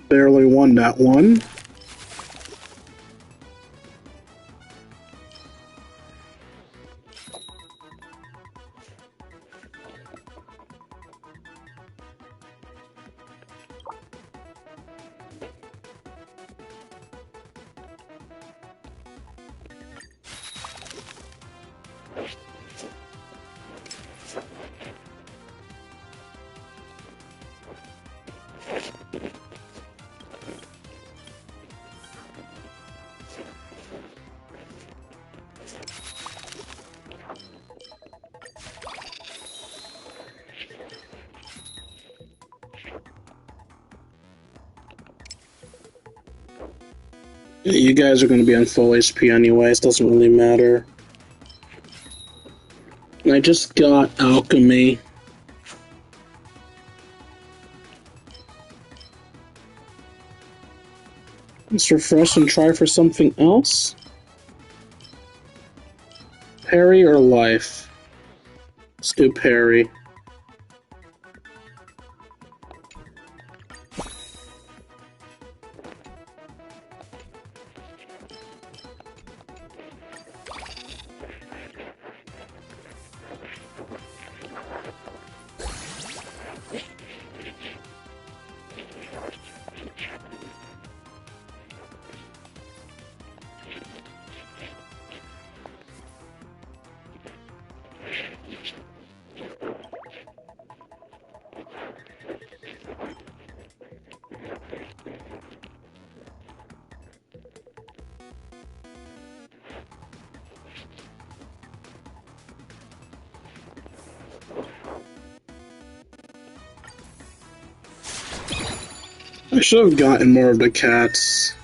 Barely won that one. You guys are going to be on full HP anyways, doesn't really matter. I just got alchemy. Let's refresh and try for something else. Parry or life? Let's do parry. I should have gotten more of the cats.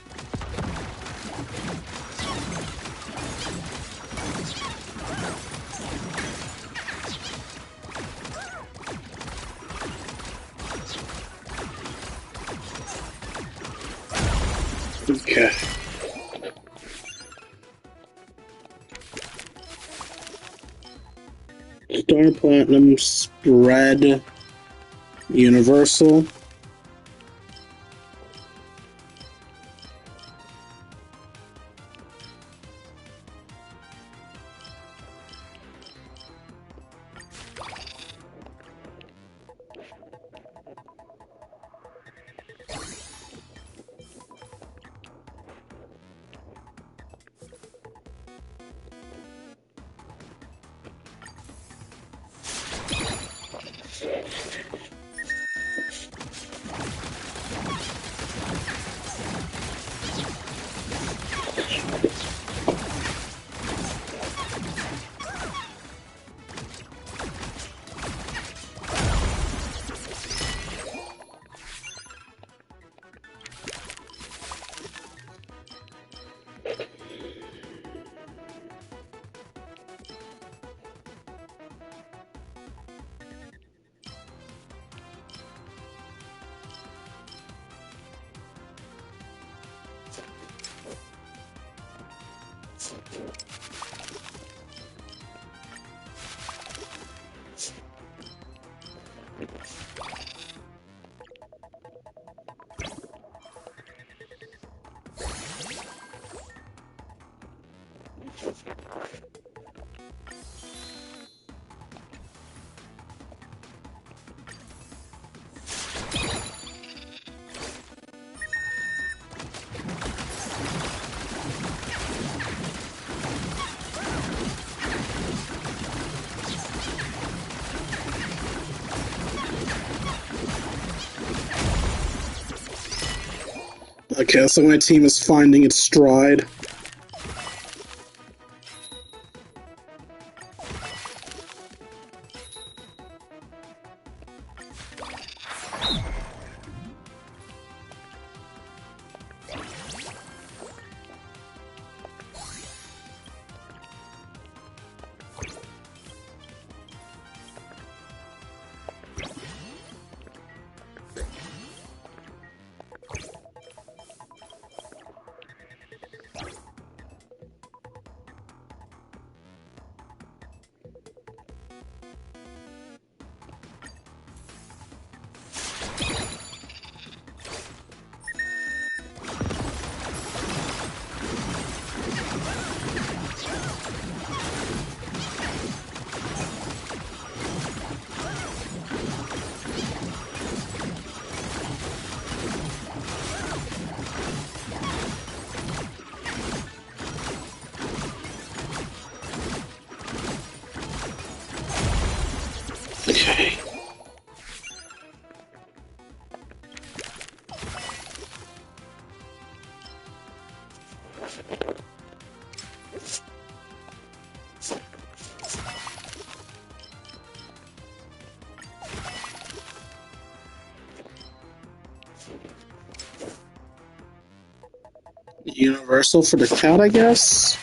Okay. Star Platinum Spread Universal. Okay, so my team is finding its stride. Okay. Universal for the cat, I guess?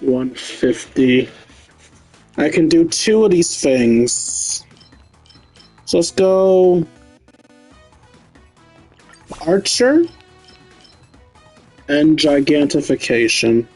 $150. I can do 2 of these things. So let's go Archer and Gigantification.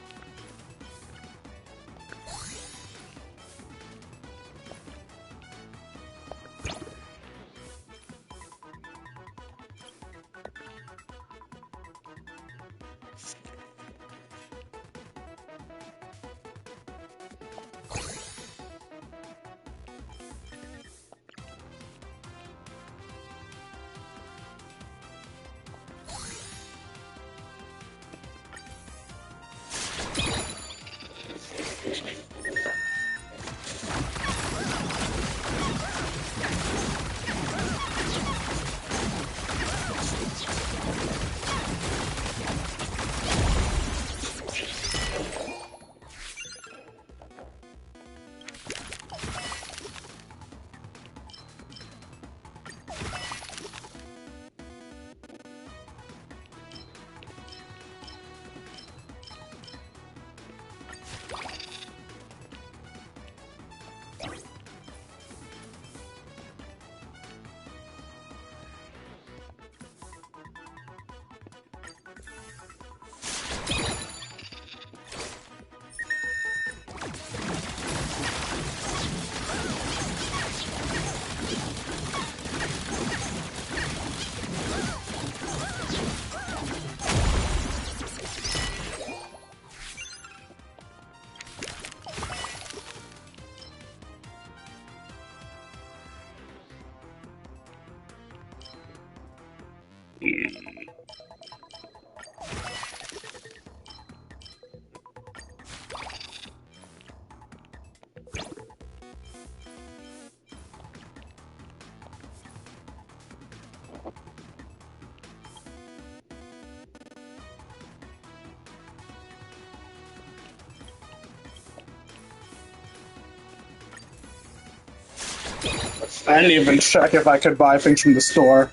I didn't even check if I could buy things from the store.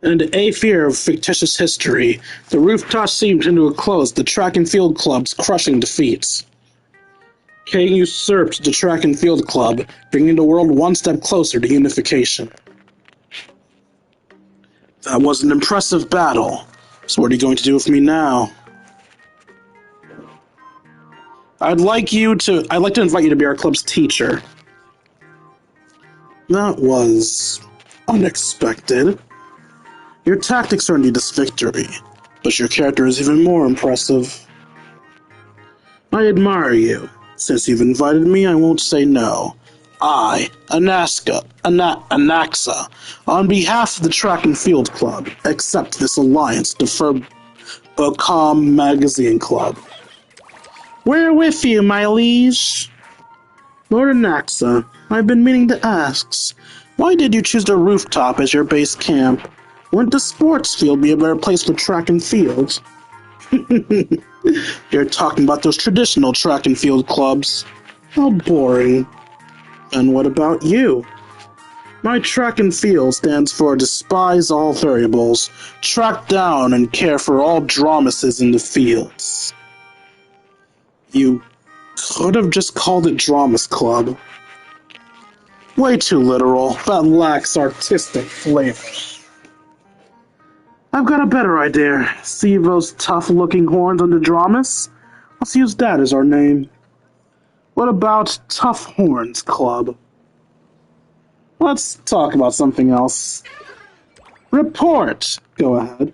And a fear of fictitious history, the rooftop seemed to enclose the track and field club's crushing defeats. King usurped the track and field club, bringing the world one step closer to unification. That was an impressive battle. So what are you going to do with me now? I'd like to invite you to be our club's teacher. That was unexpected. Your tactics earned you this victory, but your character is even more impressive. I admire you. Since you've invited me, I won't say no. I, Anaxa, on behalf of the Track and Field Club, accept this alliance to Furbocom Magazine Club. We're with you, my liege. Lord Anaxa, I've been meaning to ask, why did you choose the rooftop as your base camp? Wouldn't the sports field be a better place for track and field? You're talking about those traditional track and field clubs. How boring. And what about you? My track and field stands for despise all variables, track down and care for all dromases in the fields. You could have just called it Dramas Club. Way too literal. That lacks artistic flavor. I've got a better idea. See those tough-looking horns on the Dramas? Let's use that as our name. What about Tough Horns Club? Let's talk about something else. Report! Go ahead.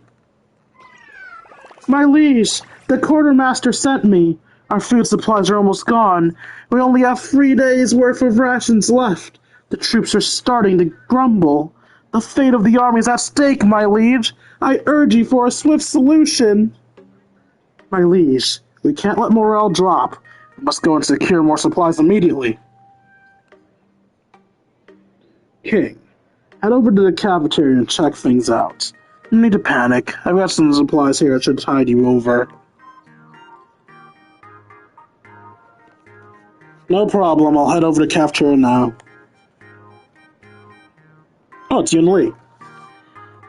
My liege, the quartermaster sent me. Our food supplies are almost gone. We only have 3 days' worth of rations left. The troops are starting to grumble. The fate of the army is at stake, my liege. I urge you for a swift solution. My liege, we can't let morale drop. We must go and secure more supplies immediately. King, head over to the cafeteria and check things out. No need to panic. I've got some supplies here that should tide you over. No problem, I'll head over to the cafeteria now. Oh, it's Yun Li.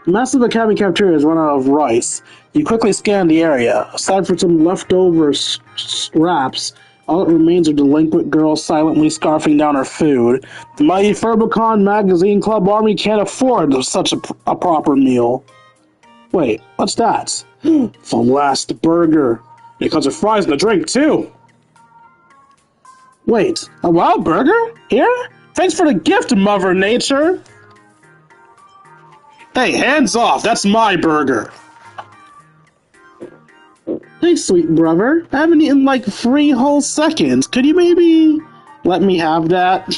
The massive academy cafeteria has run out of rice. You quickly scan the area. Aside from some leftover scraps, all that remains are delinquent girls silently scarfing down her food. The mighty Furbocom Magazine Club army can't afford such a proper meal. Wait, what's that? The last burger. It comes with fries and a drink, too. Wait, a wild burger? Here? Thanks for the gift, Mother Nature. Hey, hands off! That's my burger! Hey, sweet brother. I haven't eaten like 3 whole seconds. Could you maybe let me have that?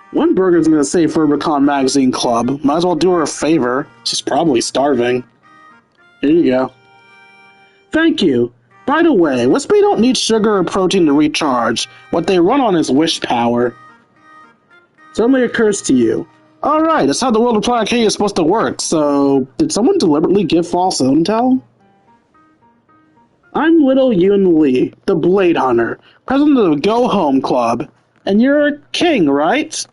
One burger's gonna say Furbocom Magazine Club. Might as well do her a favor. She's probably starving. Here you go. Thank you. By the way, Wispae don't need sugar or protein to recharge. What they run on is wish power. Suddenly occurs to you. Alright, that's how the world of Planet K is supposed to work, so did someone deliberately give false intel? I'm Little Yun Li, the Blade Hunter, president of the Go Home Club, and you're a king, right?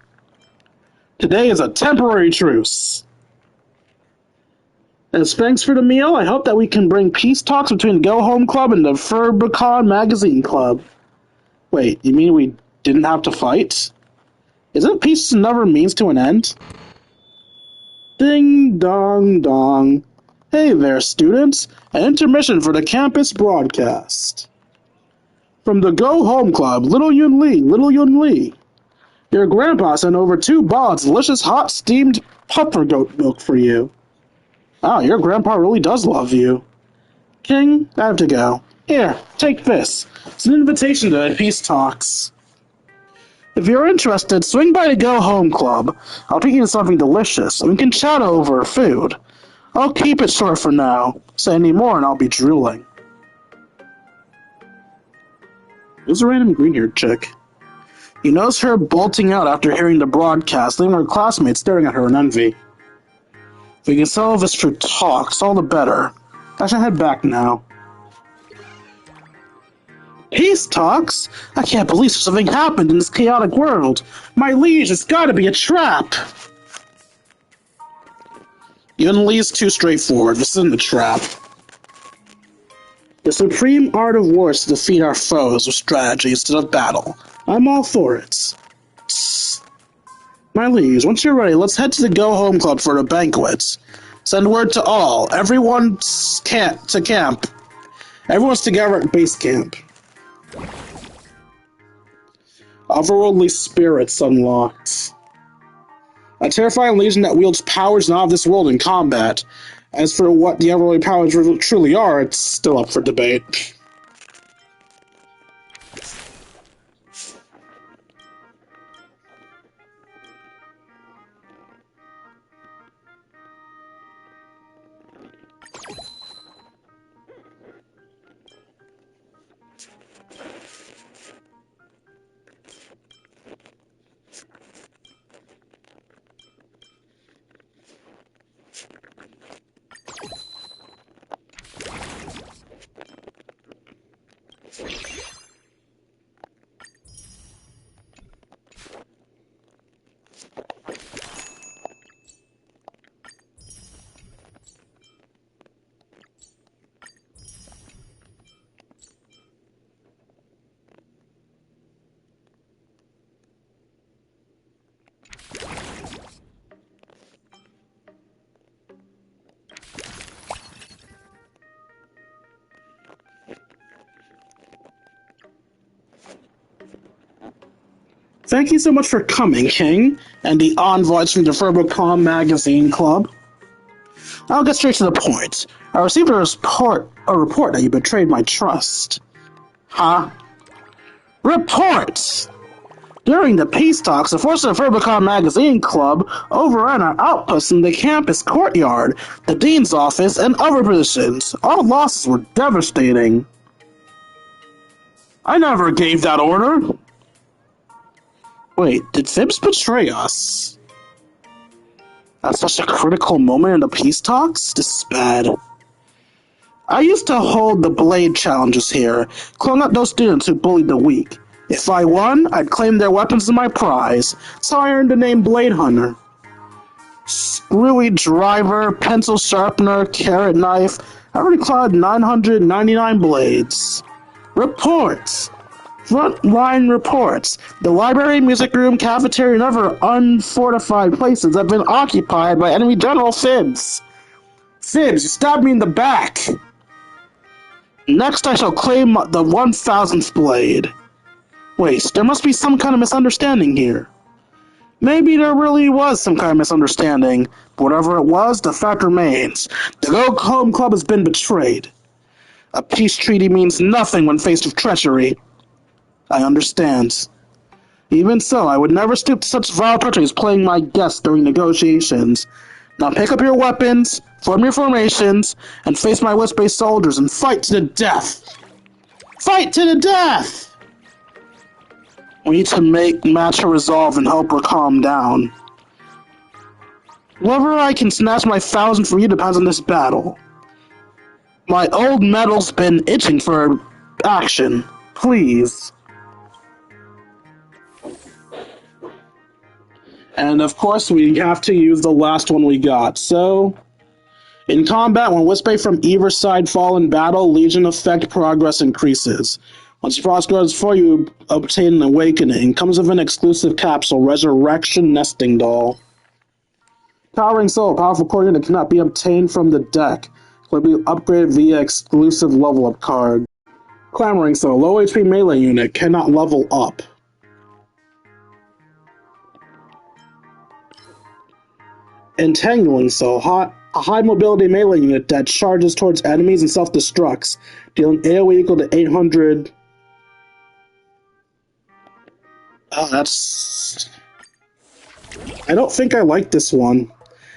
Today is a temporary truce. As thanks for the meal, I hope that we can bring peace talks between the Go Home Club and the Furbocom Magazine Club. Wait, you mean we didn't have to fight? Isn't peace never means to an end? Ding dong dong. Hey there, students. An intermission for the campus broadcast. From the Go Home Club, Little Yun Li. Your grandpa sent over 2 bottles of delicious hot steamed puffer goat milk for you. Wow, your grandpa really does love you. King, I have to go. Here, take this. It's an invitation to the peace talks. If you're interested, swing by the Go Home Club. I'll treat you to something delicious, and we can chat over food. I'll keep it short for now. Say any more and I'll be drooling. Who's a random green-haired chick? You notice her bolting out after hearing the broadcast, leaving her classmates staring at her in envy. If we can solve this through talks, all the better. I should head back now. Peace talks? I can't believe something happened in this chaotic world. My liege, it's gotta be a trap. Even Lee's too straightforward. This isn't a trap. The supreme art of war is to defeat our foes with strategy instead of battle. I'm all for it. My liege, once you're ready, let's head to the Go Home Club for the banquet. Send word to all. Everyone's to camp. Everyone's together at base camp. Otherworldly spirits unlocked. A terrifying legion that wields powers not of this world in combat. As for what the otherworldly powers truly are, it's still up for debate. Thank you so much for coming, King, and the envoys from the Verbocom Magazine Club. I'll get straight to the point. I received a report that you betrayed my trust. Huh? Report! During the peace talks, the forces of Verbocom Magazine Club overran our outposts in the campus courtyard, the dean's office, and other positions. All losses were devastating. I never gave that order. Wait, did Fibs betray us? At such a critical moment in the peace talks? This is bad. I used to hold the blade challenges here, calling out those students who bullied the weak. If I won, I'd claim their weapons as my prize, so I earned the name Blade Hunter. Screwy driver, pencil sharpener, carrot knife, I already clawed 999 blades. Reports! Frontline reports. The library, music room, cafeteria, and other unfortified places have been occupied by enemy General Fibs. Fibs, you stabbed me in the back. Next I shall claim the 1000th blade. Wait, there must be some kind of misunderstanding here. Maybe there really was some kind of misunderstanding, but whatever it was, the fact remains. The Go Home Club has been betrayed. A peace treaty means nothing when faced with treachery. I understand. Even so, I would never stoop to such vile treachery as playing my guest during negotiations. Now pick up your weapons, form your formations, and face my Wispae soldiers and fight to the death! Fight to the death! We need to match her resolve and help her calm down. Whether I can snatch my 1000 from you depends on this battle. My old metal's been itching for action. Please. And of course, we have to use the last one we got. So, in combat, when Wispae from either side fall in battle, Legion effect progress increases. Once the progress goes for you, obtain an awakening. Comes with an exclusive capsule, Resurrection Nesting Doll. Towering Soul, powerful core unit cannot be obtained from the deck. Will be upgraded via exclusive level up card. Clamoring Soul, low HP melee unit cannot level up. Entangling Soul, a high mobility melee unit that charges towards enemies and self-destructs, dealing AoE equal to 800. Oh, that's... I don't think I like this one.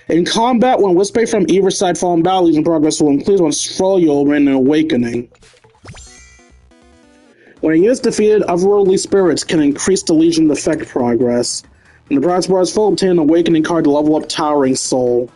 In combat, when Wispae from either side fall in battle, Legion progress will increase once you'll win an awakening. When a unit is defeated, otherworldly spirits can increase the Legion effect progress. When the progress bar is full, obtain an awakening card to level up Towering Soul.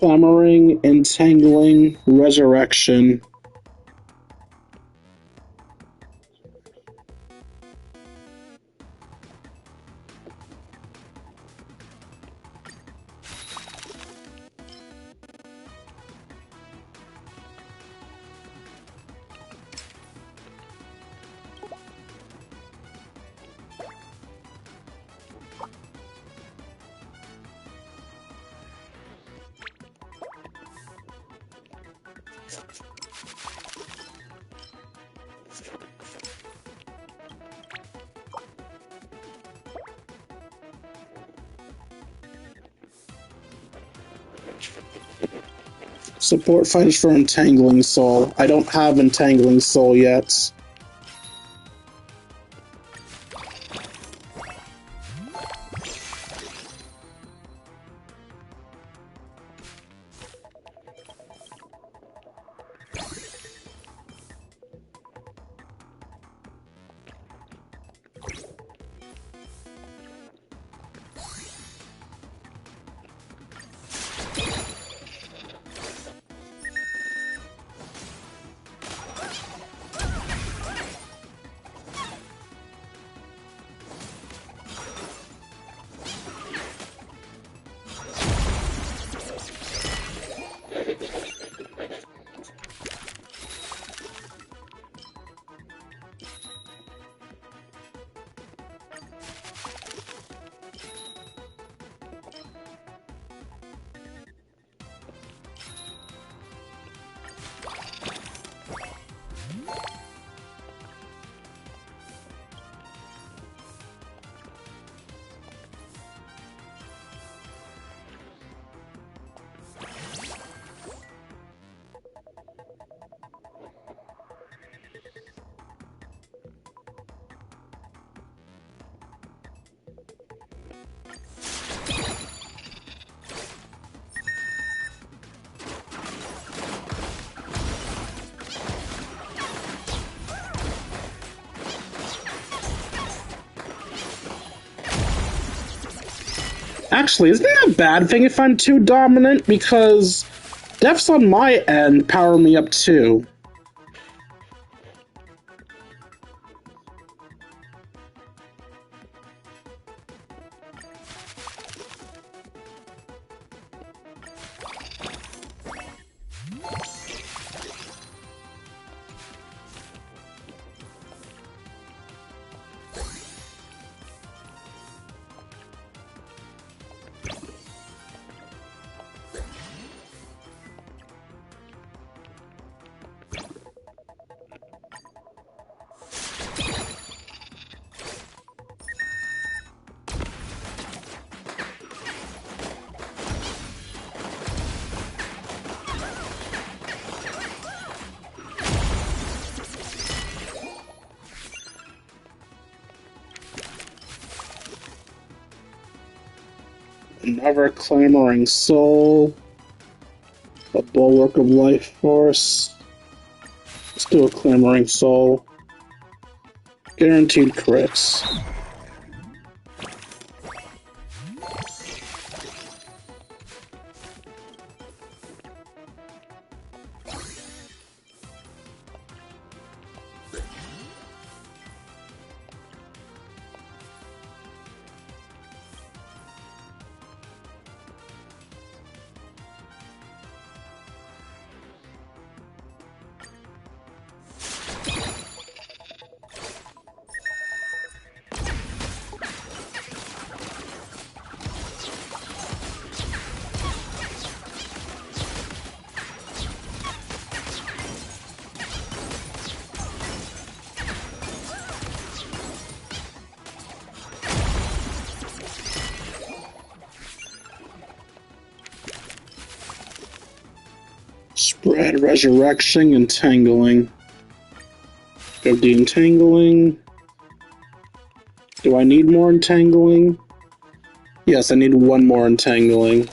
Clamoring, Entangling, Resurrection. Support fighters for Entangling Soul. I don't have Entangling Soul yet. Actually, isn't that a bad thing if I'm too dominant? Because deaths on my end power me up too. Another Clamoring Soul. A Bulwark of Life Force. Let's do a Clamoring Soul. Guaranteed crits. Spread, Resurrection, Entangling. Go de-entangling. Do I need more entangling? Yes, I need one more entangling.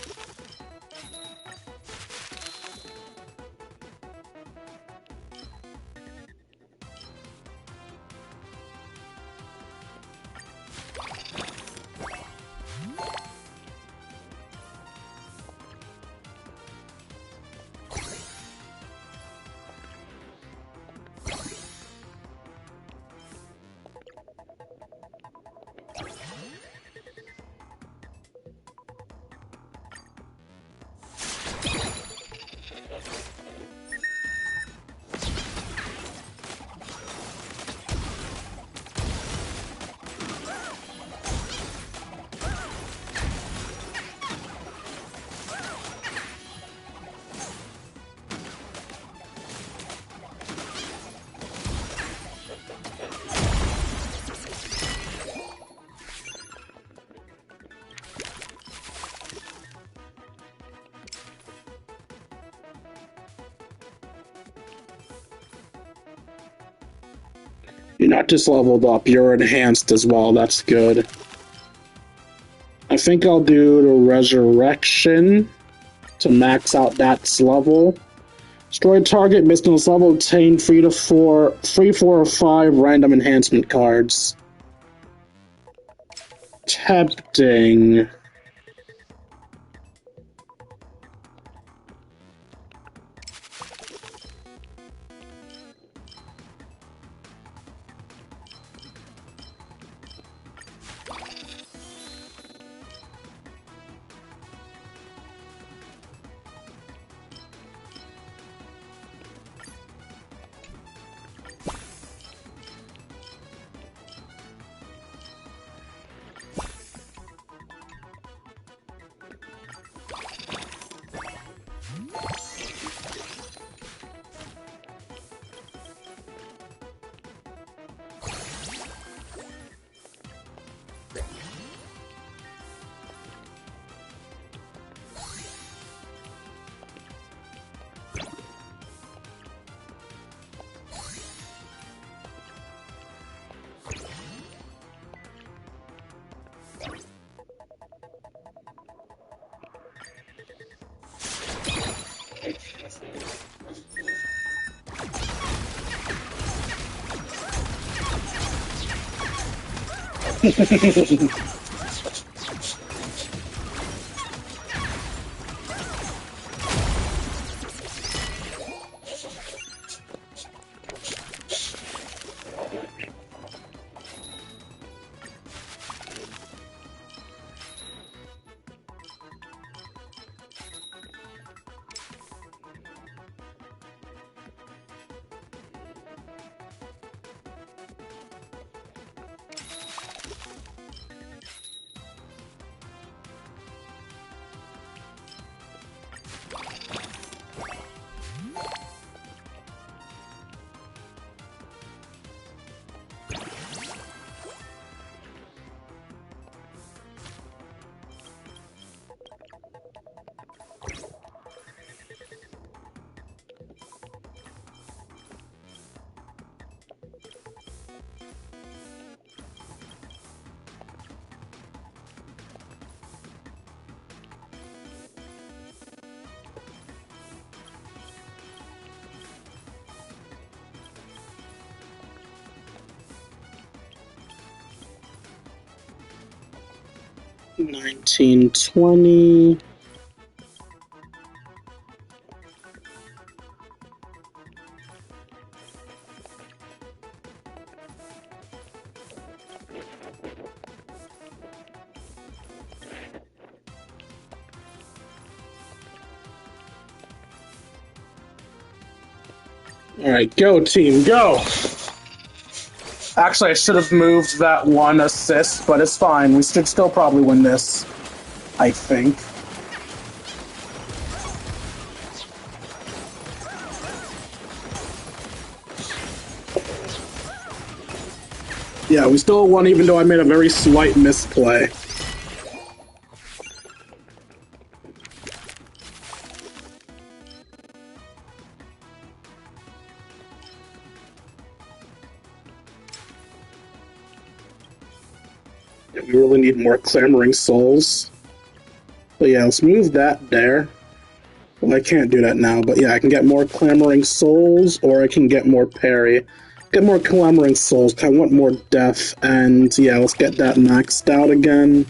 You're not just leveled up, you're enhanced as well. That's good. I think I'll do the Resurrection to max out that level. Destroy target based on this level, obtain 3, 4, or 5 random enhancement cards. Tempting. $19.20. Alright, go team, go! Actually, I should have moved that one assist, but it's fine. We should still probably win this, I think. Yeah, we still won even though I made a very slight misplay. Yeah, we really need more Clamoring Souls. But yeah, let's move that there. Well, I can't do that now, but yeah, I can get more Clamoring Souls, or I can get more parry. Get more Clamoring Souls, 'cause I want more death, and yeah, let's get that maxed out again.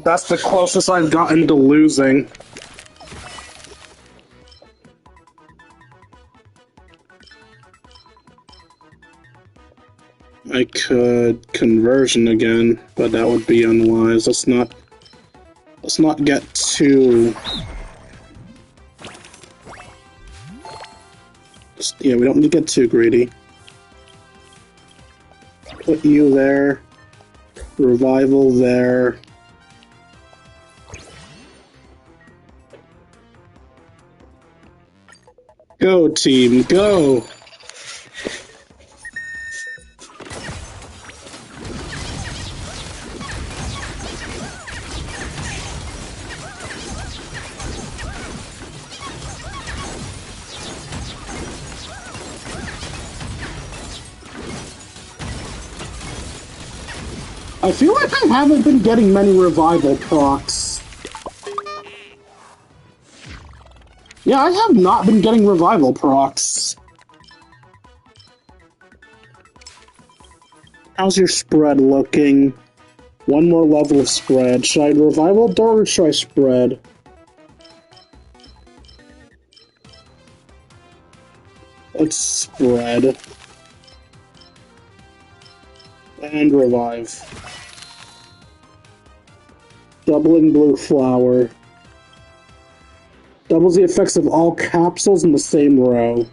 That's the closest I've gotten to losing. I could conversion again, but that would be unwise. Let's not get too... Yeah, we don't need to get too greedy. Put you there. Revival there. Go, team, go! I feel like I haven't been getting many revival procs. Yeah, I have not been getting revival procs. How's your spread looking? One more level of spread. Should I revival door or should I spread? Let's spread. And revive. Doubling blue flower. Doubles the effects of all capsules in the same row.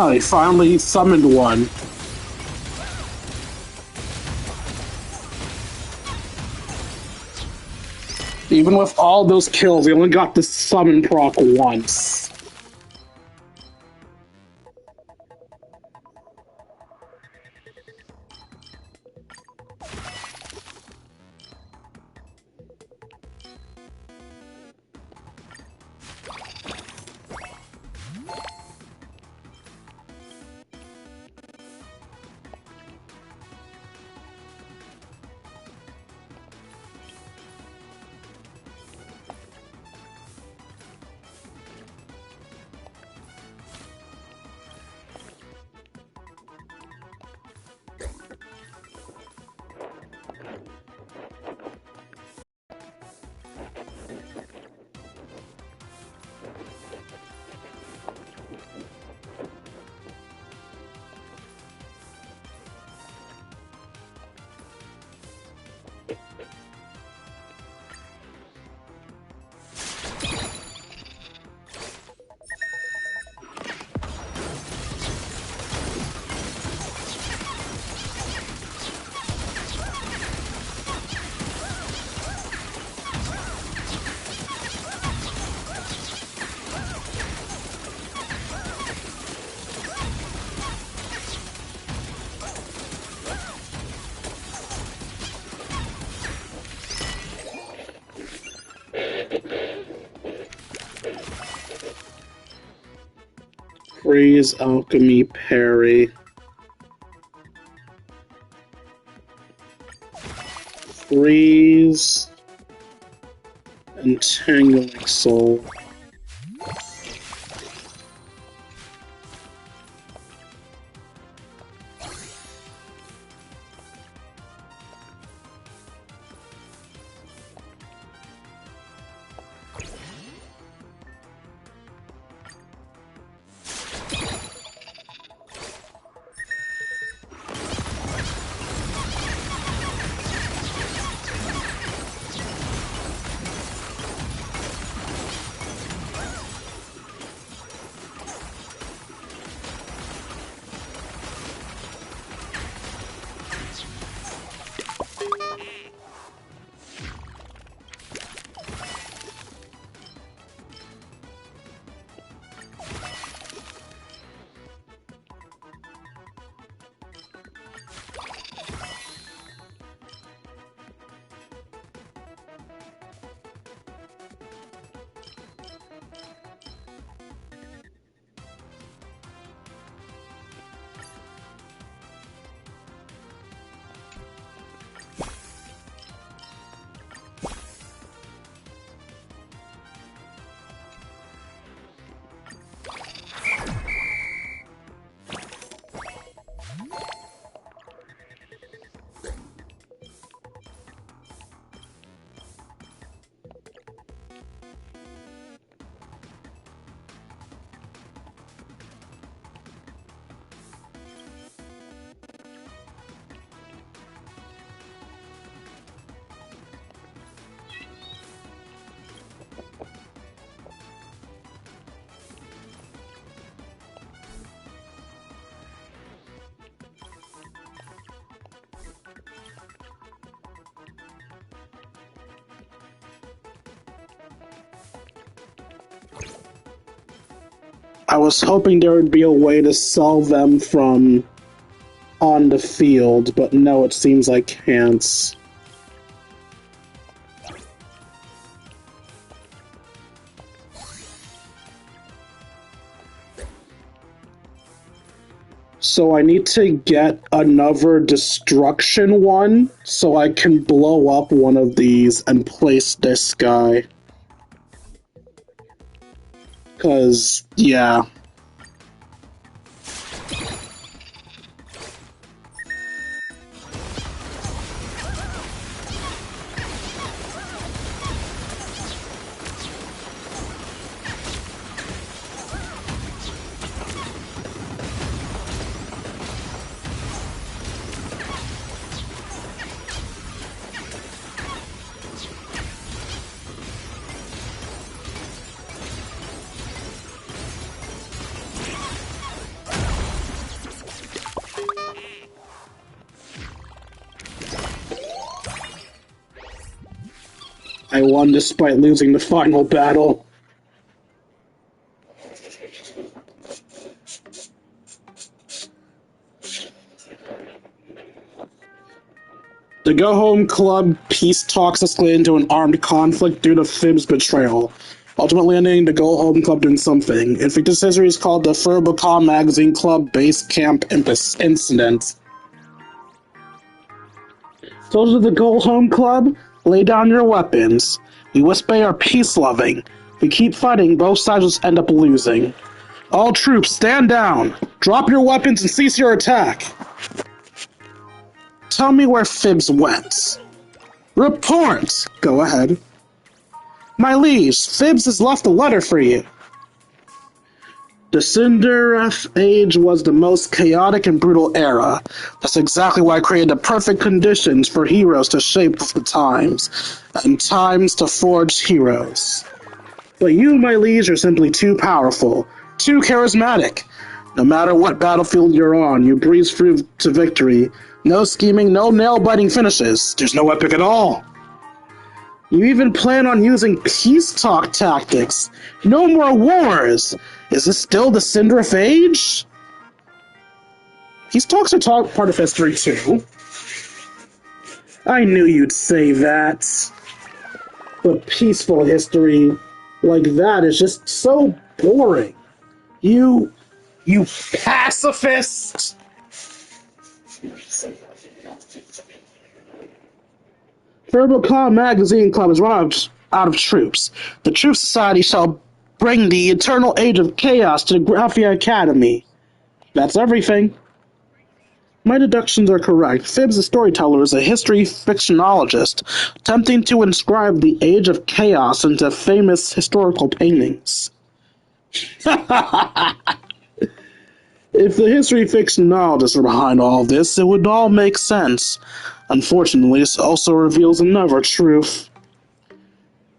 Oh, they finally summoned one. Even with all those kills, they only got the summon proc once. Freeze, alchemy, parry. Freeze. Entangling soul. I was hoping there would be a way to sell them from on the field, but no, it seems I can't. So I need to get another destruction one so I can blow up one of these and place this guy. 'Cause, yeah. I won despite losing the final battle. The Go Home Club peace talks escalated into an armed conflict due to Fib's betrayal, ultimately ending the Go Home Club doing something. In fictitious history is called the Furbacon Magazine Club Base Camp Incident. Soldiers of the Go Home Club, lay down your weapons. We Wispae are peace-loving. We keep fighting, both sides will end up losing. All troops, stand down. Drop your weapons and cease your attack. Tell me where Fibs went. Report! Go ahead. My liege, Fibs has left a letter for you. The Cindereth Age was the most chaotic and brutal era. That's exactly why I created the perfect conditions for heroes to shape the times, and times to forge heroes. But you, my liege, are simply too powerful, too charismatic. No matter what battlefield you're on, you breeze through to victory. No scheming, no nail-biting finishes. There's no epic at all. You even plan on using peace talk tactics. No more wars. Is this still the Cindereth Age? Peace talks are part of history too. I knew you'd say that. But peaceful history like that is just so boring. You pacifist! Furbacon Magazine Club is run out of troops. The Troop Society shall bring the eternal age of chaos to the Graphia Academy. That's everything. My deductions are correct. Fibs, the storyteller, is a history fictionologist, attempting to inscribe the age of chaos into famous historical paintings. If the history fictionologists are behind all this, it would all make sense. Unfortunately, this also reveals another truth.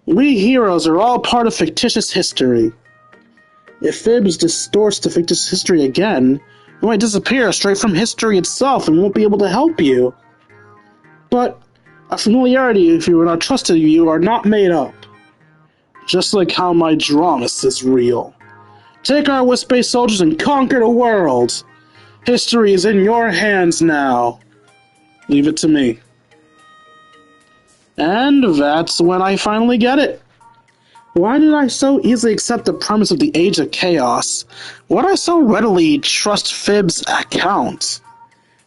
We heroes are all part of fictitious history. If Fibs distorts the fictitious history again, we might disappear straight from history itself and won't be able to help you. But our familiarity with you and our trust in you are not made up. Just like how my dramas is real. Take our Wispae soldiers and conquer the world. History is in your hands now. Leave it to me. And that's when I finally get it. Why did I so easily accept the premise of the Age of Chaos? Why did I so readily trust Fib's account?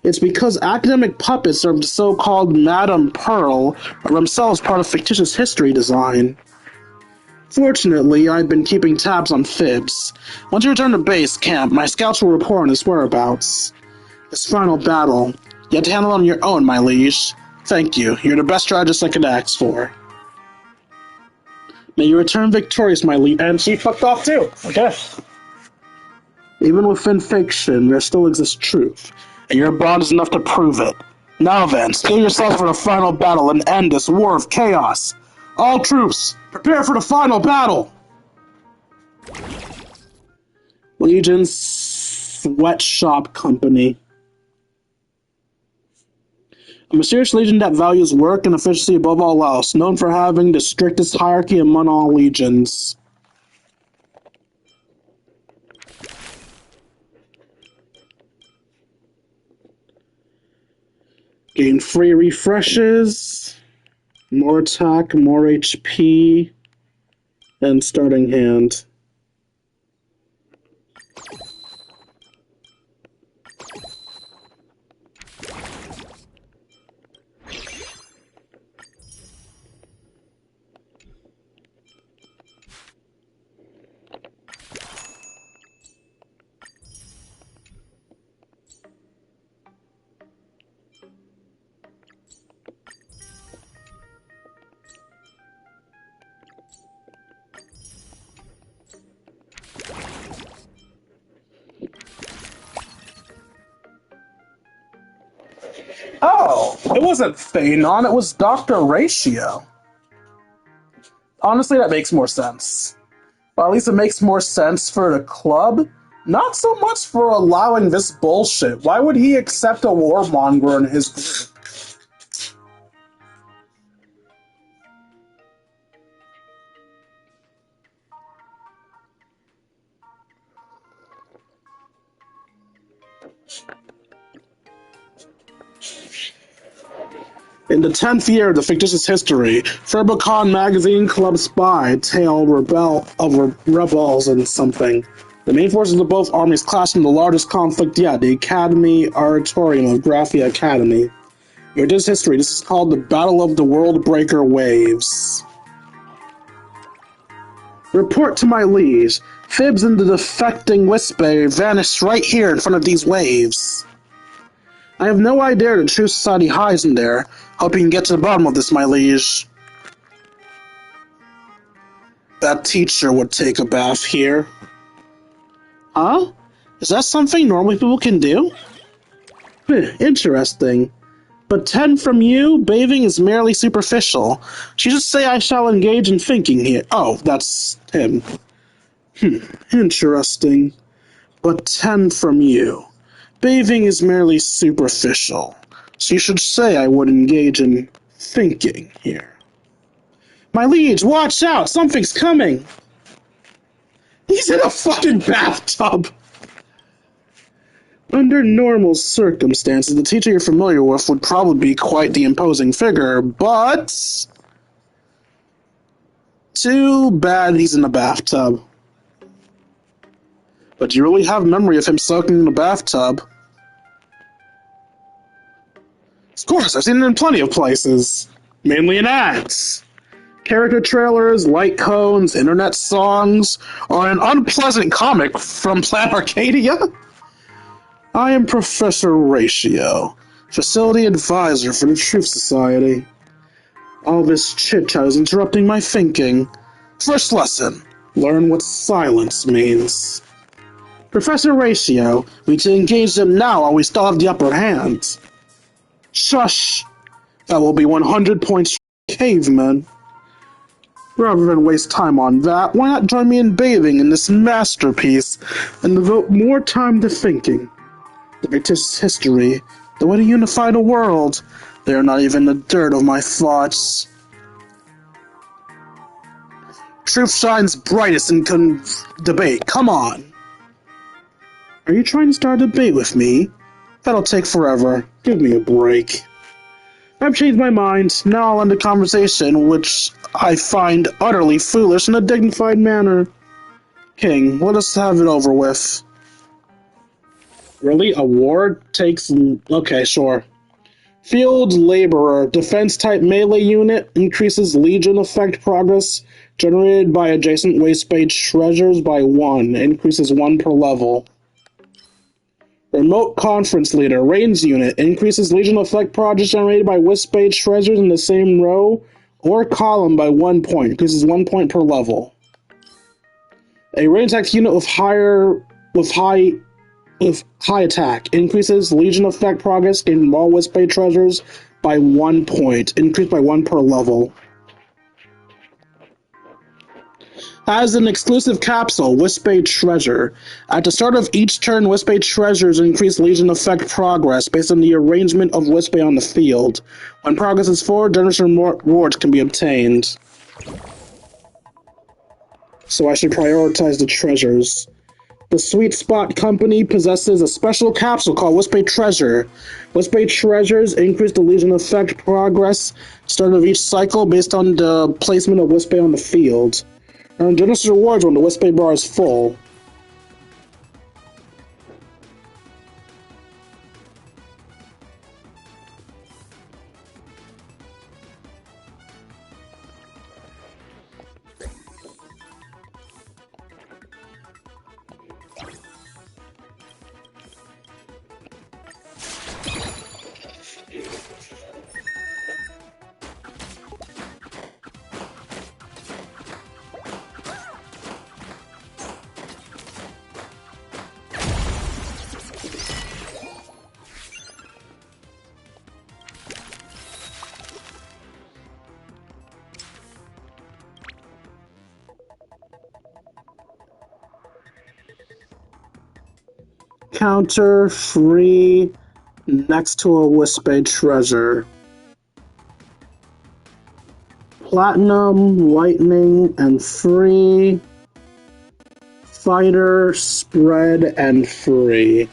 It's because academic puppets of the so-called Madame Pearl are themselves part of fictitious history design. Fortunately, I've been keeping tabs on Fibs. Once you return to base camp, my scouts will report on his whereabouts. This final battle, you have to handle it on your own, my liege. Thank you. You're the best strategist I could ask for. May you return victorious, my liege. And she fucked off too. Okay. Even within fiction, there still exists truth, and your bond is enough to prove it. Now then, steel yourselves for the final battle and end this war of chaos. All troops, prepare for the final battle! Legion's Sweatshop Company. A mysterious legion that values work and efficiency above all else, known for having the strictest hierarchy among all legions. Gain free refreshes, more attack, more HP, and starting hand. Oh, it wasn't Phanon, it was Dr. Ratio. Honestly, that makes more sense. Or at least it makes more sense for the club. Not so much for allowing this bullshit. Why would he accept a warmonger in his group? In the 10th year of the fictitious history, Furbacon magazine club spy tale rebels and something. The main forces of both armies clashed in the largest conflict yet, the Academy Auditorium of Graphia Academy. In this history, this is called the Battle of the World Breaker Waves. Report to my liege. Fibs and the defecting Wispae vanished right here in front of these waves. I have no idea the true society hides in there. Hope you can get to the bottom of this, my liege. That teacher would take a bath here. Huh? Is that something normal people can do? Interesting. But 10 from you, bathing is merely superficial. She just say I shall engage in thinking here. Oh, that's him. Interesting. But 10 from you. Bathing is merely superficial. So you should say I would engage in thinking here. My liege, watch out! Something's coming! He's in a fucking bathtub! Under normal circumstances, the teacher you're familiar with would probably be quite the imposing figure, but... too bad he's in a bathtub. But do you really have memory of him soaking in a bathtub? Of course, I've seen it in plenty of places. Mainly in ads. Character trailers, light cones, internet songs, or an unpleasant comic from Planet Arcadia. I am Professor Ratio, Facility Advisor for the Truth Society. All this chit-chat is interrupting my thinking. First lesson, learn what silence means. Professor Ratio, we need to engage them now while we still have the upper hand. Shush! That will be 100 points for cavemen. Rather than waste time on that, why not join me in bathing in this masterpiece and devote more time to thinking? The fictitious history, the way to unify the world, they are not even the dirt of my thoughts. Truth shines brightest in debate, come on! Are you trying to start a debate with me? That'll take forever. Give me a break. I've changed my mind. Now I'll end the conversation, which I find utterly foolish in a dignified manner. King, let us have it over with. Really? A war takes... Okay, sure. Field Laborer. Defense-type melee unit. Increases Legion effect progress. Generated by adjacent Wispae treasures by 1. Increases 1 per level. Remote Conference Leader, Range Unit, increases Legion effect projects generated by Wispae treasures in the same row or column by 1 point, increases 1 point per level. A range attack unit with high attack, increases Legion effect progress gained from all Wispae treasures by 1 point, increased by 1 per level. Has an exclusive capsule, Wispae Treasure. At the start of each turn, Wispae treasures increase Legion effect progress based on the arrangement of Wispae on the field. When progress is 4, generous rewards can be obtained. So I should prioritize the treasures. The Sweet Spot Company possesses a special capsule called Wispae Treasure. Wispae Treasures increase the Legion effect progress start of each cycle based on the placement of Wispae on the field. Earn generous rewards when the Wispae bar is full. Counter free next to a Wispae treasure. Platinum, lightning, and free. Fighter, spread, and free.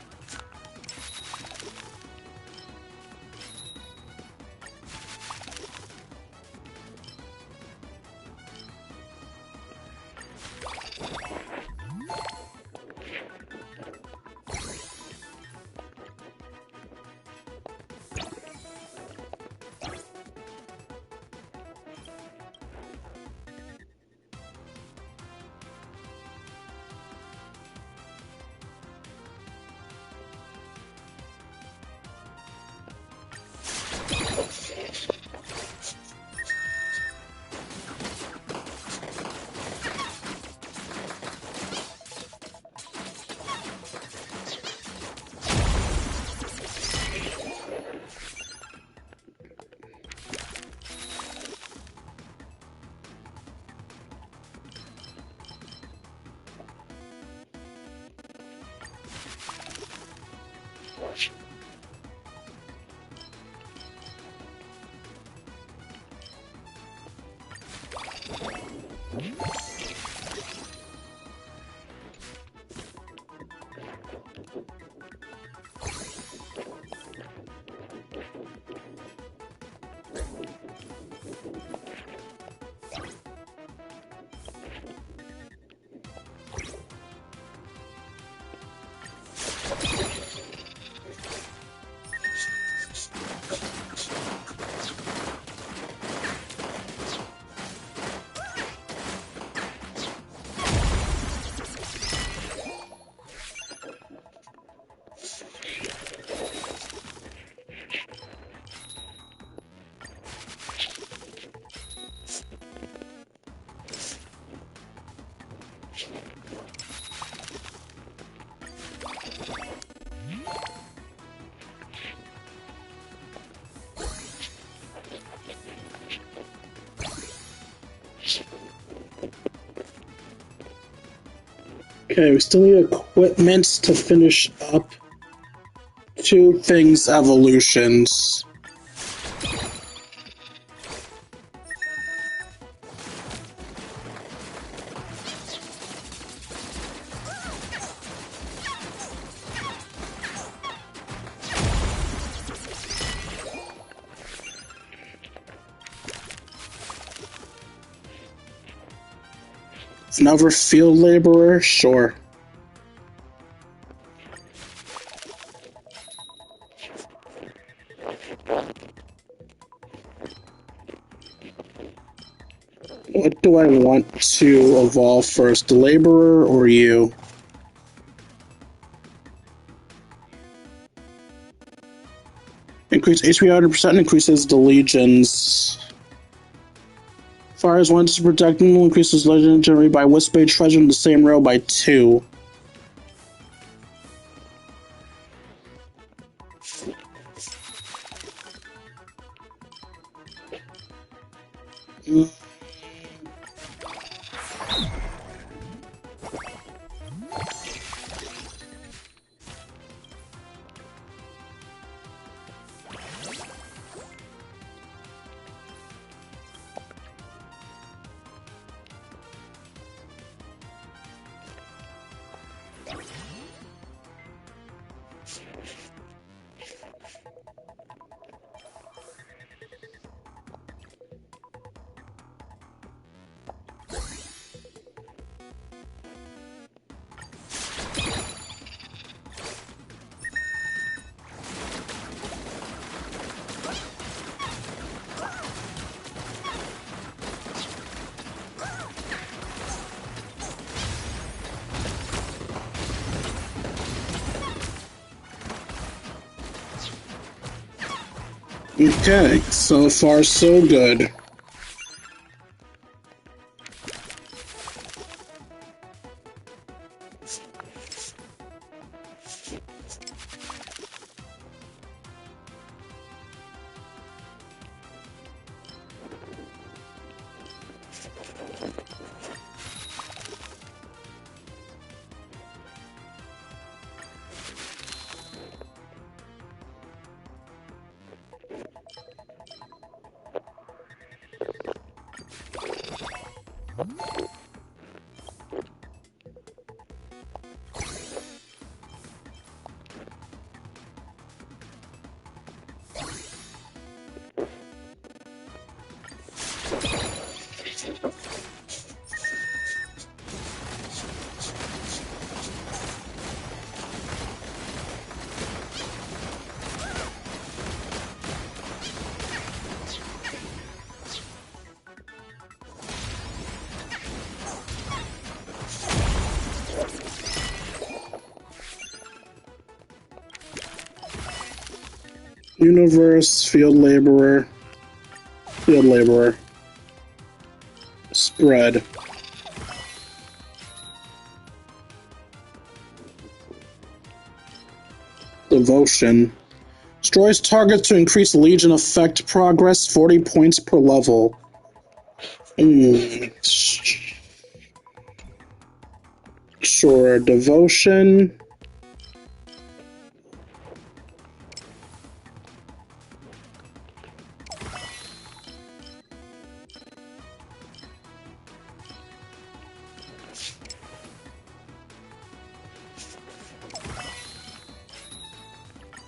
Okay, we still need equipment to finish up two things evolutions. Another field laborer? Sure. What do I want to evolve first, the laborer or you? Increase HP 100% increases the legions. Fires one to protect them, increases legend generated by Wispae treasure in the same row by 2. Okay, so far so good. Universe, field laborer, spread. Devotion. Destroys targets to increase Legion effect progress 40 points per level. Sure, devotion.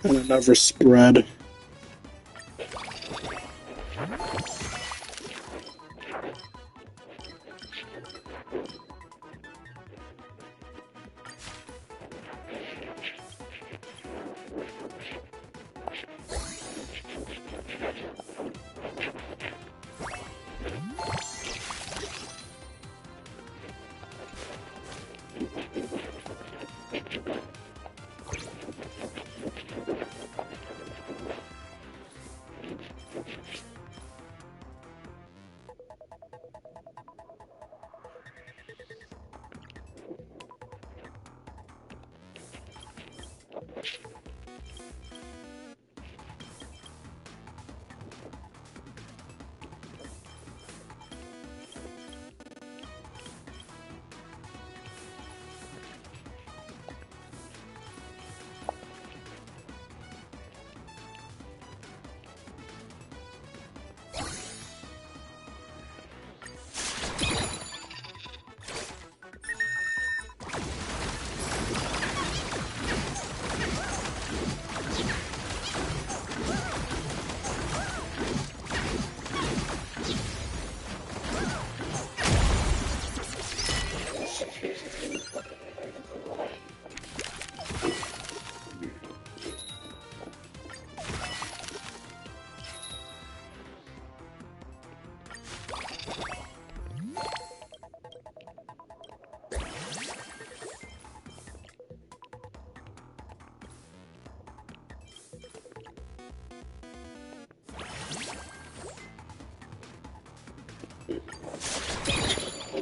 And another spread.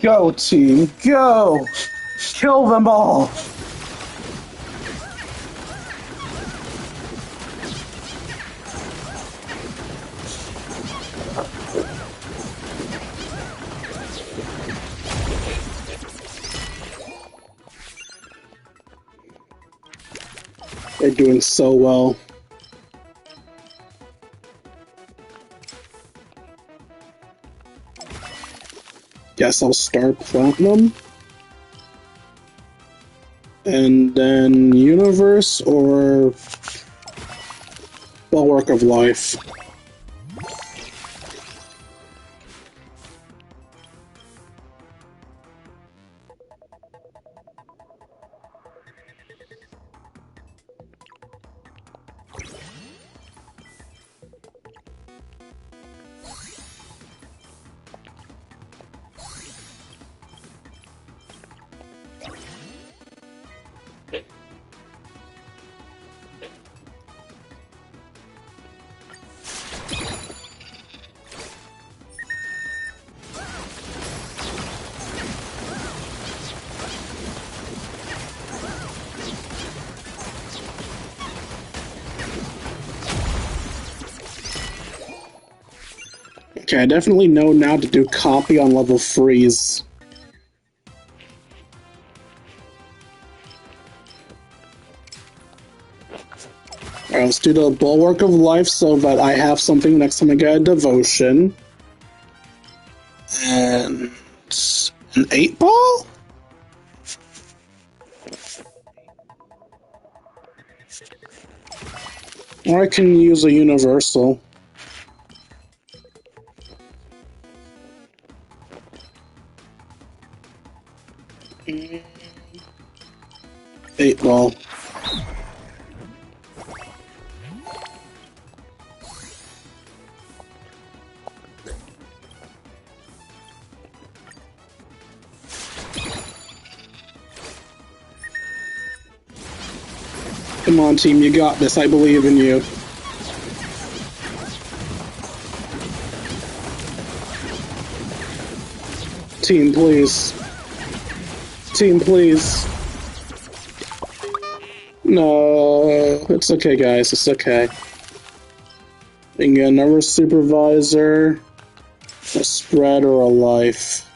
Go, team, go! Kill them all! They're doing so well. Guess I'll start Platinum. And then Universe or Bulwark of Life. Okay, I definitely know now to do copy on level freeze. Alright, let's do the Bulwark of Life so that I have something next time I get a devotion. And an 8-ball? Or I can use a universal. Eight ball. Come on, team, you got this. I believe in you. Team, please. Team, please. No, it's okay, guys. It's okay. We can get another supervisor, a spread, or a life.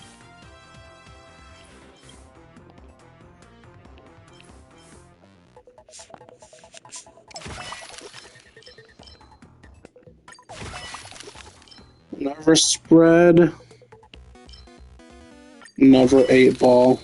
Another spread. Another 8-ball.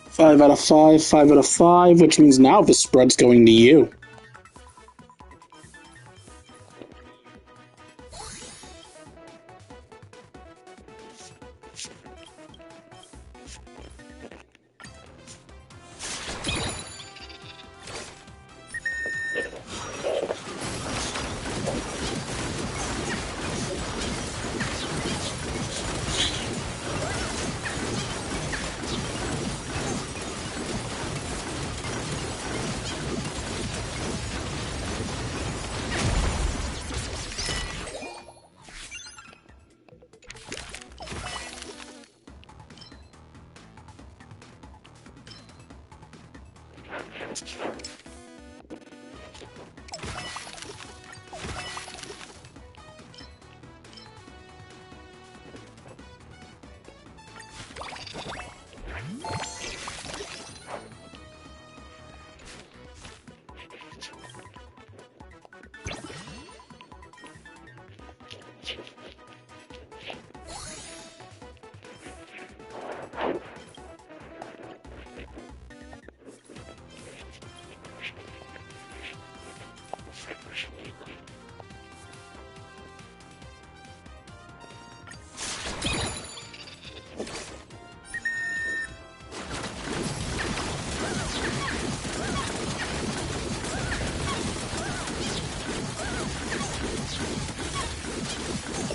Five out of five, which means now the spread's going to you.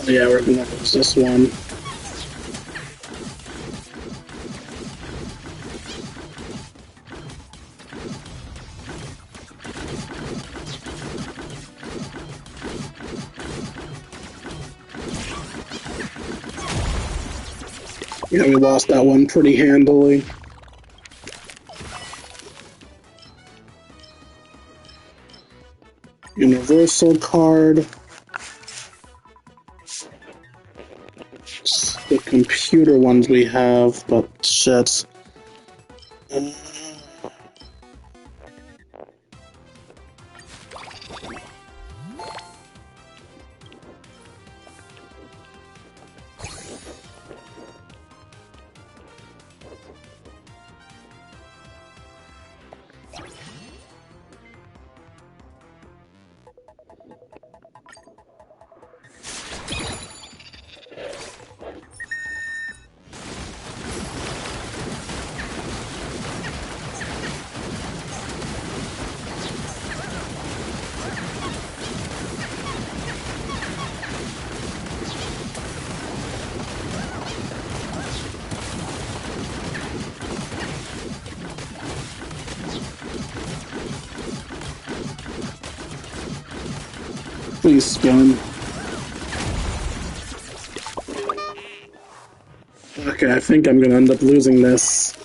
Yeah, we're gonna lose this one. Yeah, we lost that one pretty handily. Universal card. It's the computer ones we have, but shit. Please spin. Okay, I think I'm gonna end up losing this.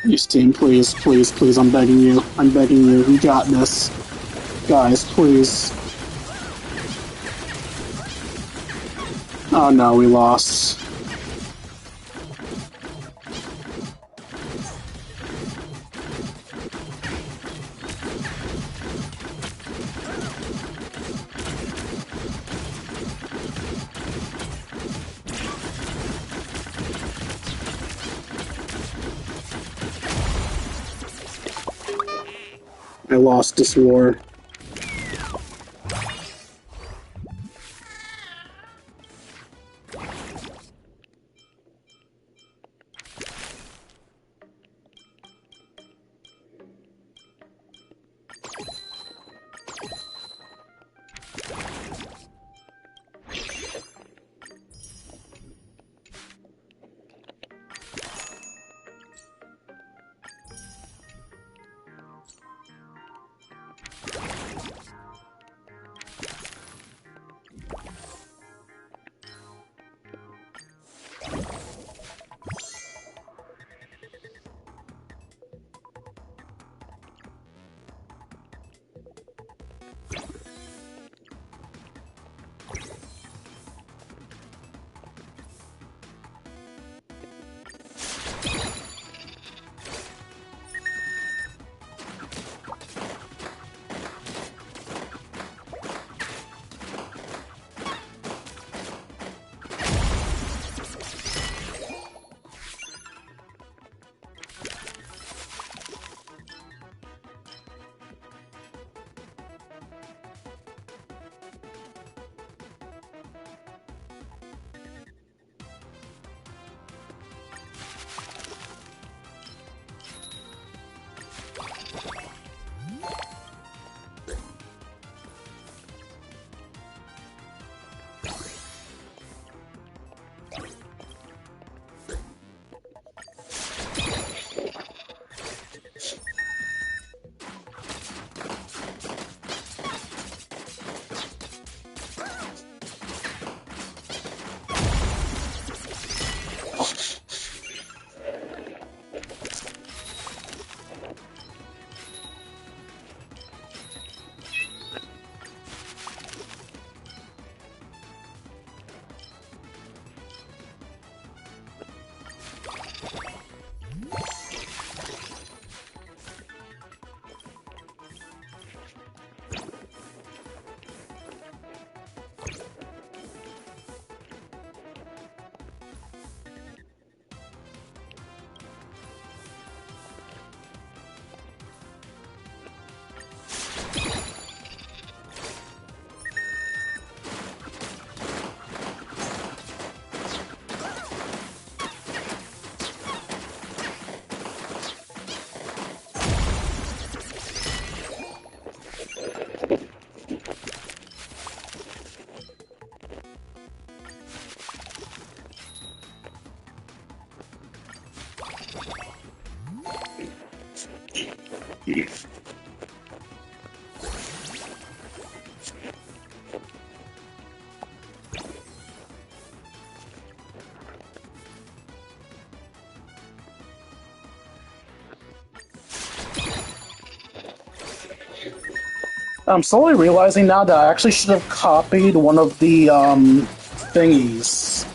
Please, team, please, please, please, I'm begging you. I'm begging you. You got this. Guys, please. Oh no, we lost. I lost this war. I'm slowly realizing now that I actually should have copied one of the, thingies.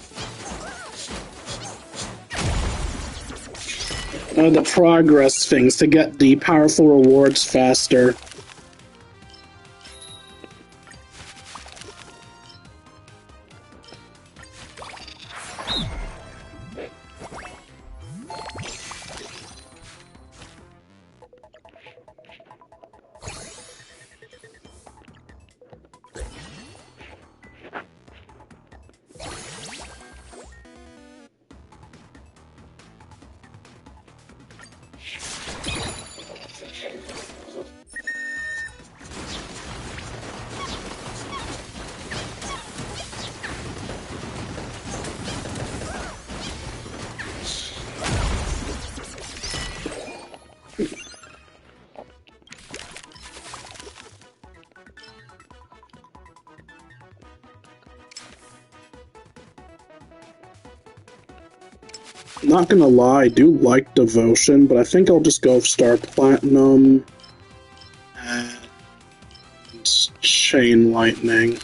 The progress things to get the powerful rewards faster. Not gonna lie, I do like Devotion, but I think I'll just go Star Platinum and Chain Lightning.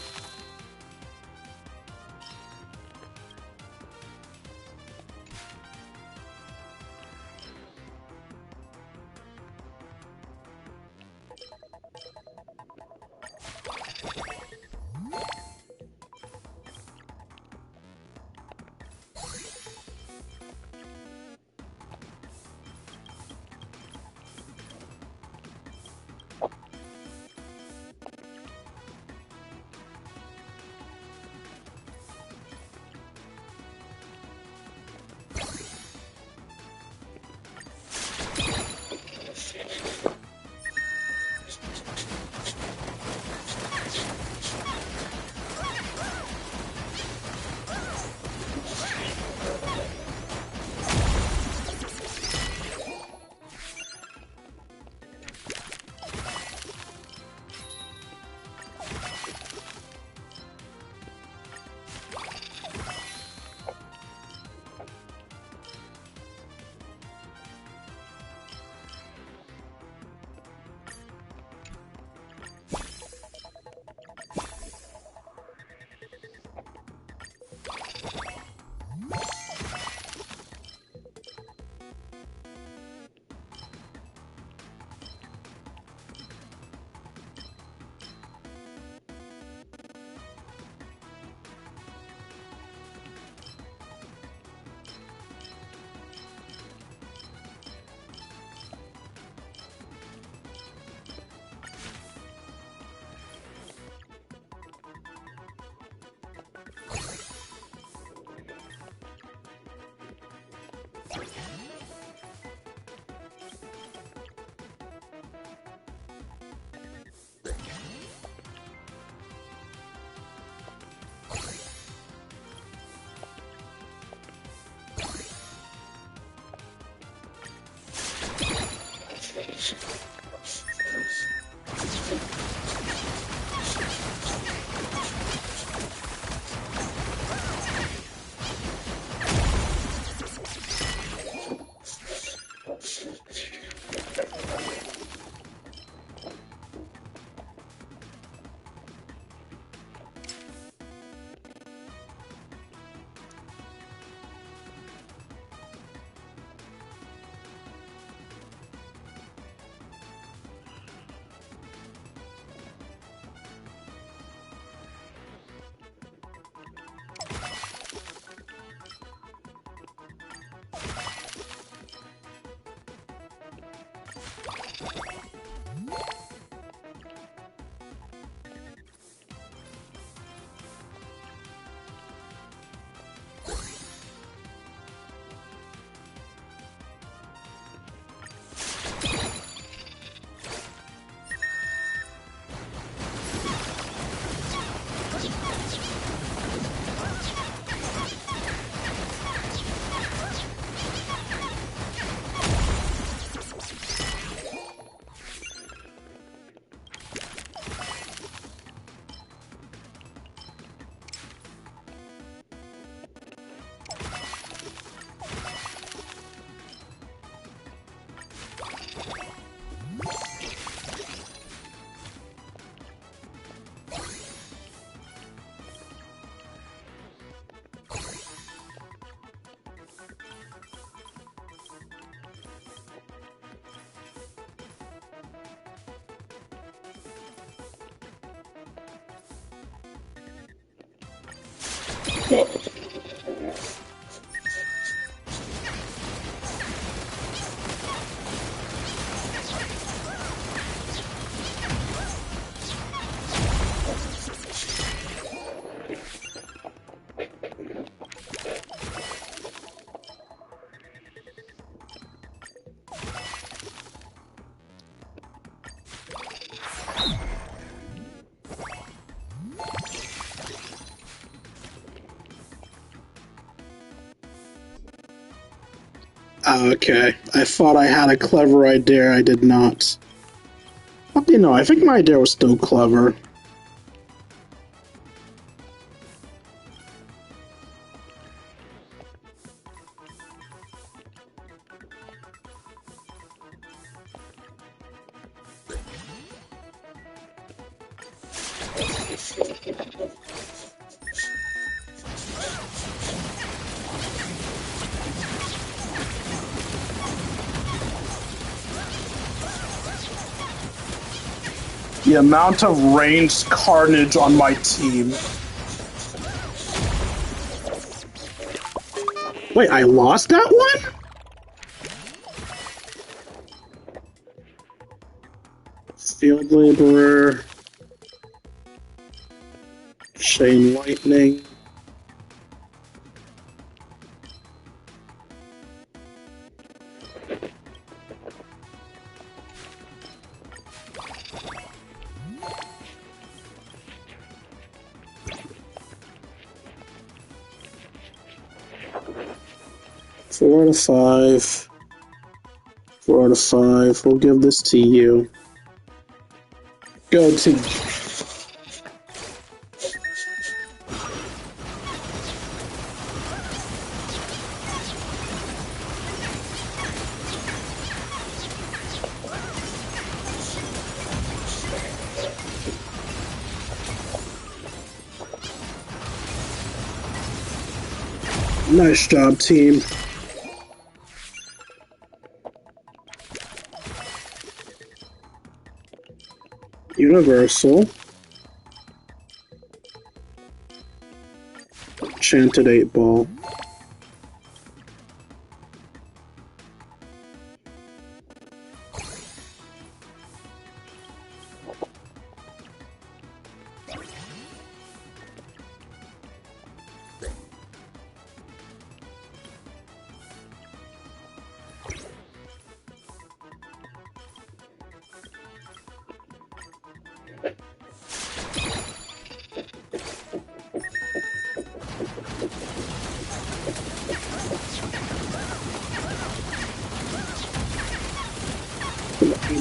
Okay, I thought I had a clever idea, I did not. What do you know, I think my idea was still clever. The amount of ranged carnage on my team. Wait, I lost that one? Field Laborer. Chain Lightning. Four out of five. 4 out of 5. We'll give this to you. Go team. Nice job, team. Universal. Enchanted 8-ball.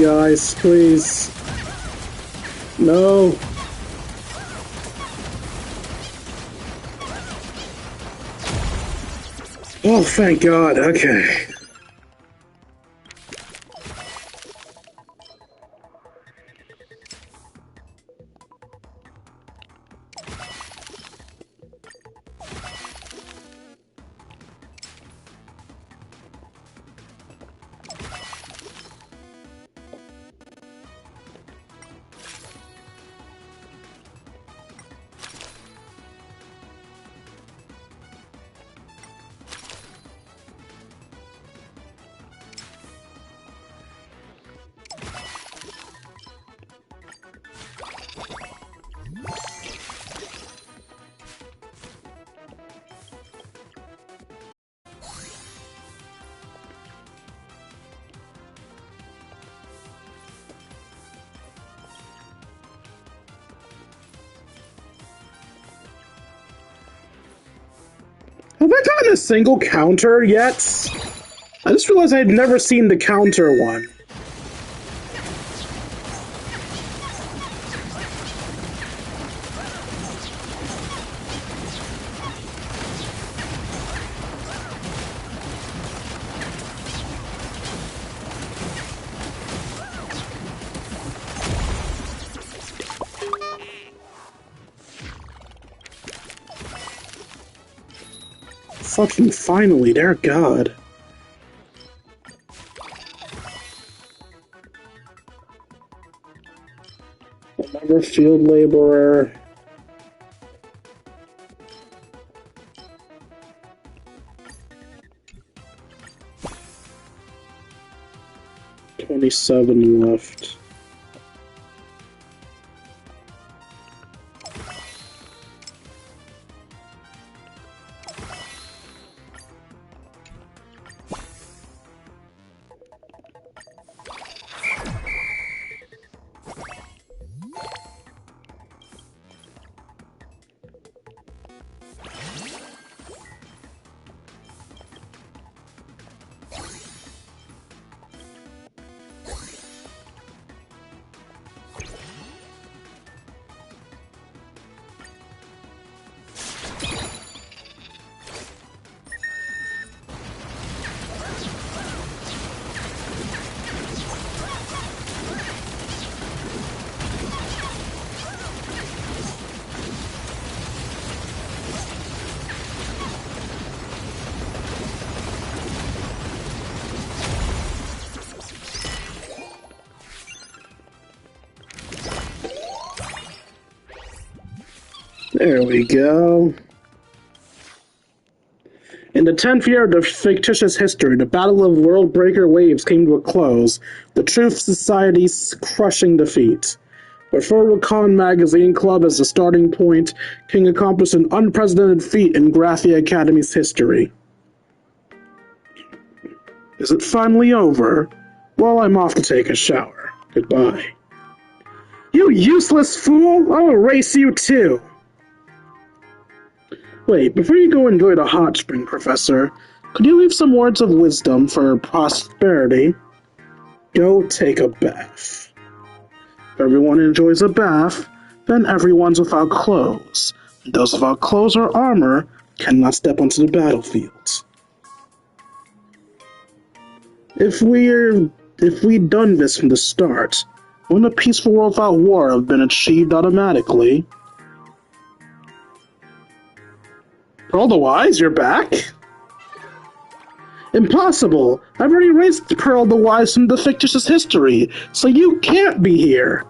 Guys, please. No. Oh, thank God. Okay. Have I gotten a single counter yet? I just realized I had never seen the counter one. Fucking finally, dear God. Another field laborer. 27 left. There we go. In the 10th year of the fictitious history, the Battle of World Breaker Waves came to a close, the Truth Society's crushing defeat. With Furwakon Magazine Club as the starting point, King accomplished an unprecedented feat in Graphia Academy's history. Is it finally over? Well, I'm off to take a shower. Goodbye. You useless fool! I'll erase you too! Wait, before you go enjoy the hot spring, Professor, could you leave some words of wisdom for prosperity? Go take a bath. If everyone enjoys a bath, then everyone's without clothes. Those without clothes or armor cannot step onto the battlefield. If we'd done this from the start, wouldn't a peaceful world without war have been achieved automatically? Pearl the Wise, you're back? Impossible! I've already erased Pearl the Wise from the fictitious history, so you can't be here!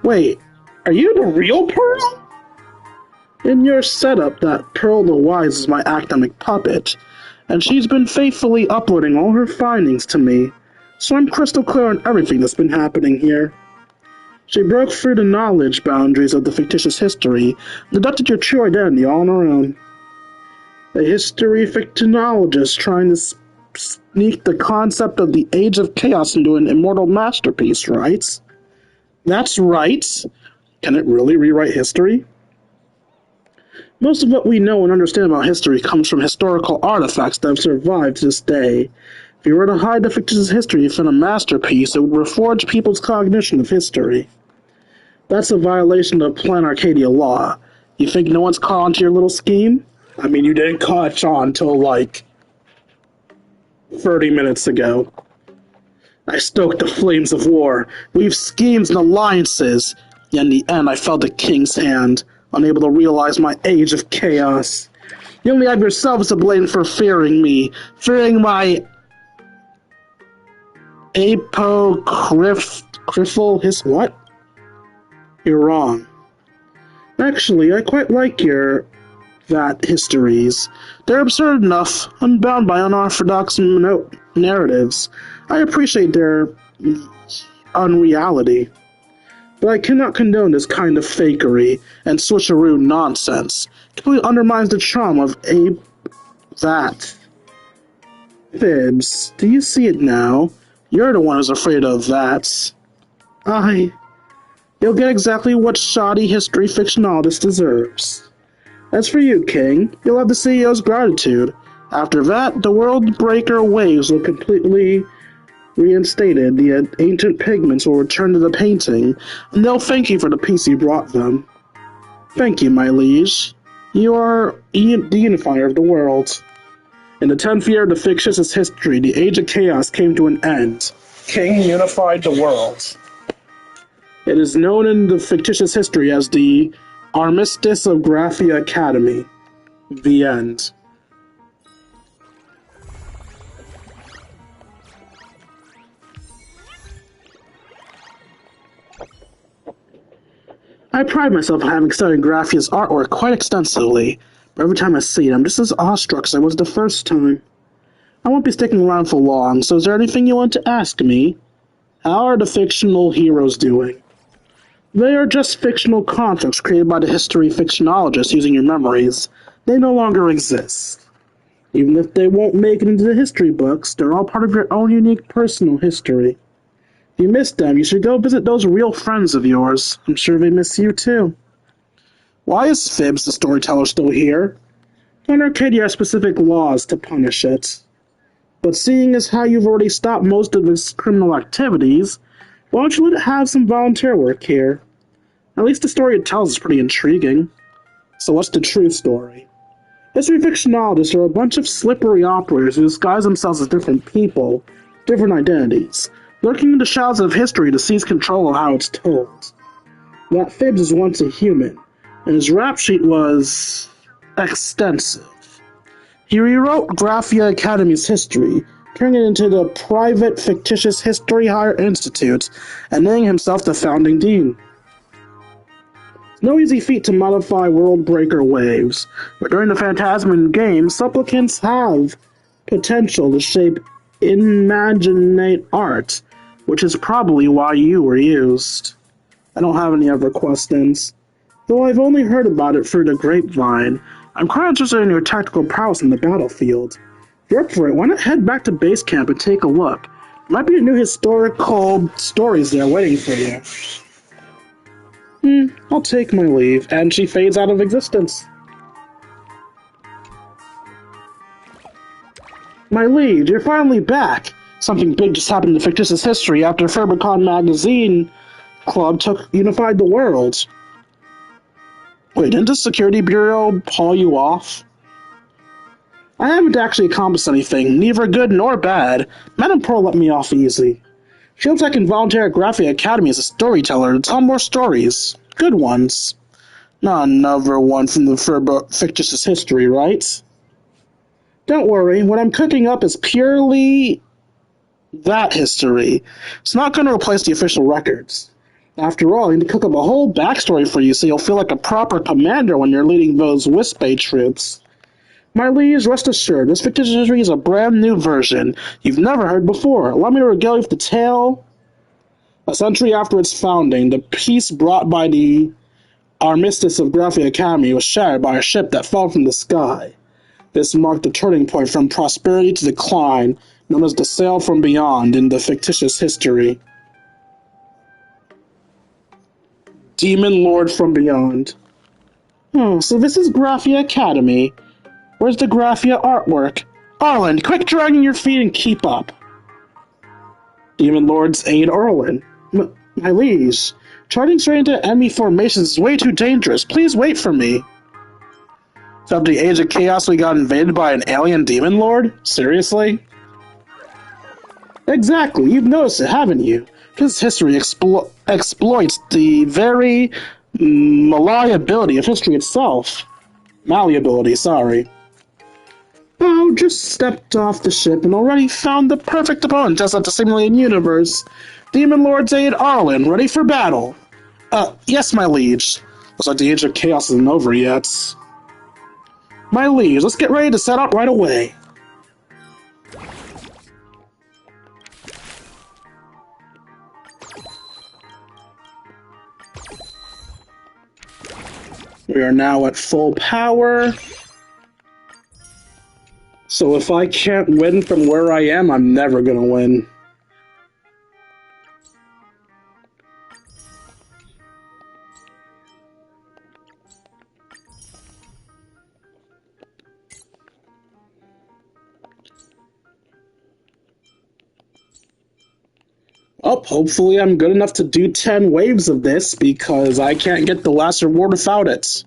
Wait, are you the real Pearl? In your setup, that Pearl the Wise is my academic puppet, and she's been faithfully uploading all her findings to me, so I'm crystal clear on everything that's been happening here. She broke through the knowledge boundaries of the fictitious history and deducted your true identity all on her own. A history fictionologist trying to sneak the concept of the Age of Chaos into an immortal masterpiece, right? That's right. Can it really rewrite history? Most of what we know and understand about history comes from historical artifacts that have survived to this day. If you were to hide the fictitious history from a masterpiece, it would reforge people's cognition of history. That's a violation of Plan Arcadia law. You think no one's caught onto your little scheme? I mean, you didn't catch on till, 30 minutes ago. I stoked the flames of war, weaved schemes and alliances, yet in the end I felt the king's hand, unable to realize my age of chaos. You only have yourselves to blame for fearing me, fearing my apocryphal what? You're wrong. Actually, I quite like your histories. They're absurd enough, unbound by unorthodox narratives. I appreciate their unreality. But I cannot condone this kind of fakery and switcheroo nonsense. It completely undermines the charm of that. Fibs, do you see it now? You're the one who's afraid of that. You'll get exactly what shoddy history fictionologist deserves. As for you, King, you'll have the CEO's gratitude. After that, the World Breaker Waves will completely reinstated, the ancient pigments will return to the painting, and they'll thank you for the peace you brought them. Thank you, my liege. You are the unifier of the world. In the 10th year of the fictitious history, the Age of Chaos came to an end. King unified the world. It is known in the fictitious history as the Armistice of Graphia Academy. The end. I pride myself on having studied Graphia's artwork quite extensively, but every time I see it, I'm just as awestruck as I was the first time. I won't be sticking around for long, so is there anything you want to ask me? How are the fictional heroes doing? They are just fictional constructs created by the history fictionologists using your memories. They no longer exist. Even if they won't make it into the history books, they're all part of your own unique personal history. If you miss them, you should go visit those real friends of yours. I'm sure they miss you too. Why is Fibs the storyteller still here? In Arcadia are specific laws to punish it. But seeing as how you've already stopped most of its criminal activities, why don't you let it have some volunteer work here? At least the story it tells is pretty intriguing. So what's the true story? History fictionologists are a bunch of slippery operators who disguise themselves as different people, different identities, lurking in the shadows of history to seize control of how it's told. That Fibs was once a human, and his rap sheet was extensive. He rewrote Graphia Academy's history, turning it into the private, fictitious History Higher Institute, and naming himself the founding dean. It's no easy feat to modify world-breaker waves, but during the Phantasmian game, supplicants have potential to shape imaginate art, which is probably why you were used. I don't have any other questions. Though I've only heard about it through the grapevine, I'm quite interested in your tactical prowess in the battlefield. If you're up for it, why not head back to base camp and take a look? There might be new historical stories there waiting for you. I'll take my leave, and she fades out of existence. My liege, you're finally back! Something big just happened in fictitious history after Fabricon Magazine Club unified the world. Wait, didn't the Security Bureau haul you off? I haven't actually accomplished anything, neither good nor bad. Madame Pearl let me off easy. She hopes I can volunteer at Graphia Academy as a storyteller to tell more stories. Good ones. Not another one from the fictitious history, right? Don't worry, what I'm cooking up is purely that history. It's not going to replace the official records. After all, I need to cook up a whole backstory for you so you'll feel like a proper commander when you're leading those Wispae troops. My liege, rest assured, this fictitious history is a brand new version you've never heard before. Allow me to regale you with the tale. A century after its founding, the peace brought by the armistice of Graphia Academy was shattered by a ship that fell from the sky. This marked the turning point from prosperity to decline, known as the Sail from Beyond in the fictitious history. Demon Lord from Beyond. Oh, so this is Graphia Academy. Where's the Graphia artwork? Arlen, quick dragging your feet and keep up. Demon Lord's aid Arlen. My liege, charging straight into enemy formations is way too dangerous. Please wait for me. So after the Age of Chaos we got invaded by an alien Demon Lord? Seriously? Exactly, you've noticed it, haven't you? This history exploits the very malleability of history itself. Malleability, sorry. Oh, just stepped off the ship and already found the perfect opponent just at the simulated universe. Demon Lord's aid Arlen, ready for battle. Yes, my liege. Looks like the Age of Chaos isn't over yet. My liege, let's get ready to set out right away. We are now at full power. So if I can't win from where I am, I'm never gonna win. Oh, hopefully I'm good enough to do 10 waves of this, because I can't get the last reward without it.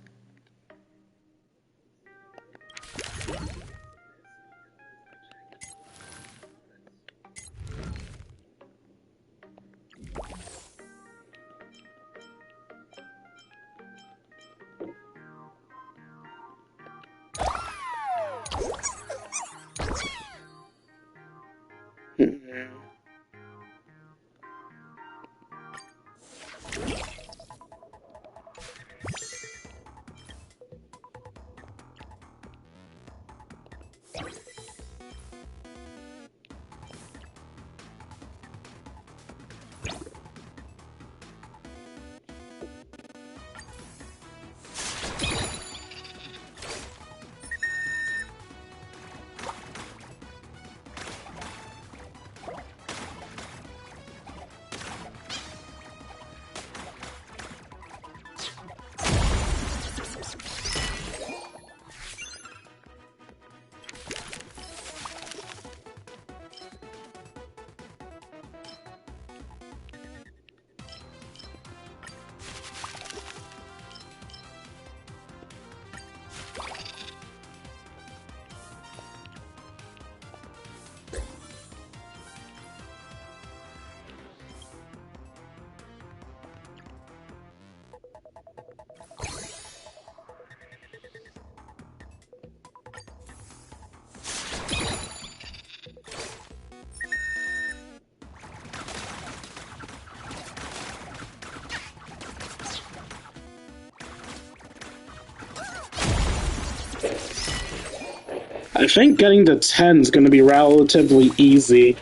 I think getting to 10 is going to be relatively easy.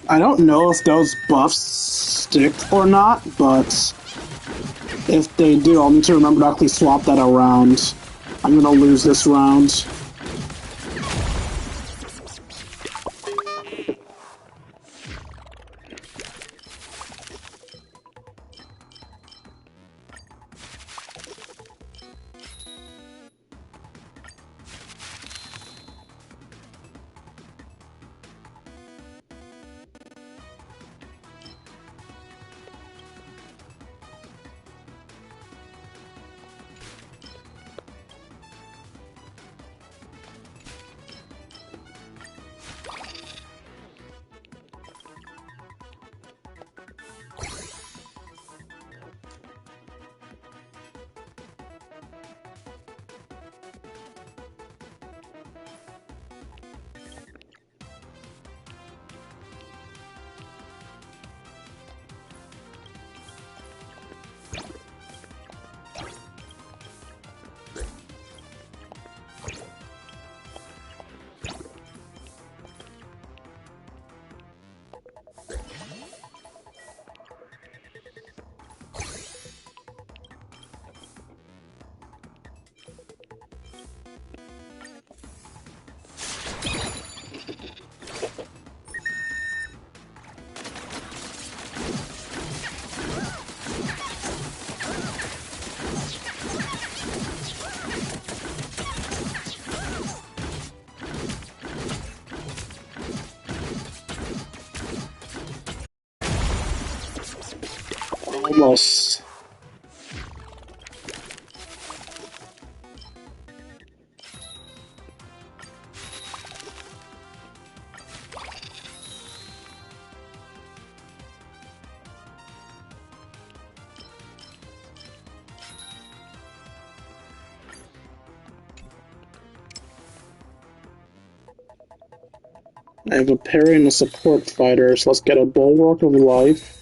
I don't know if those buffs stick or not, but if they do, I'll need to remember to actually swap that around. I'm gonna lose this round. Almost. I have a parry and a support fighter, so let's get a Bulwark of Life.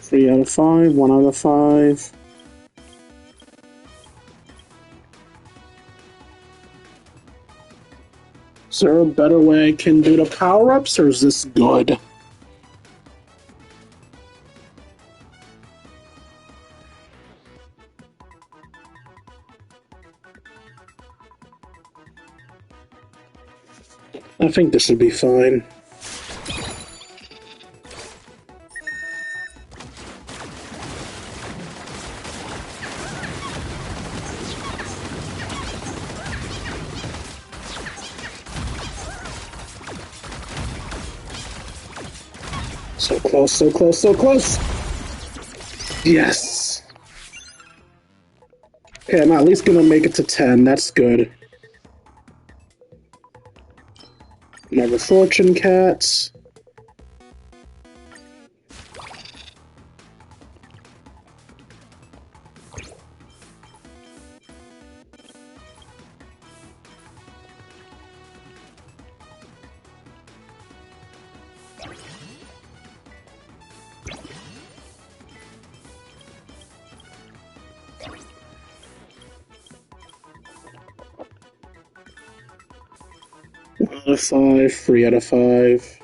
3 out of 5, 1 out of 5. Is there a better way I can do the power-ups, or is this good? I think this should be fine. So close, so close, so close! Yes! Okay, I'm at least gonna make it to 10, that's good. Another fortune cats. Out of 5, 3 out of 5.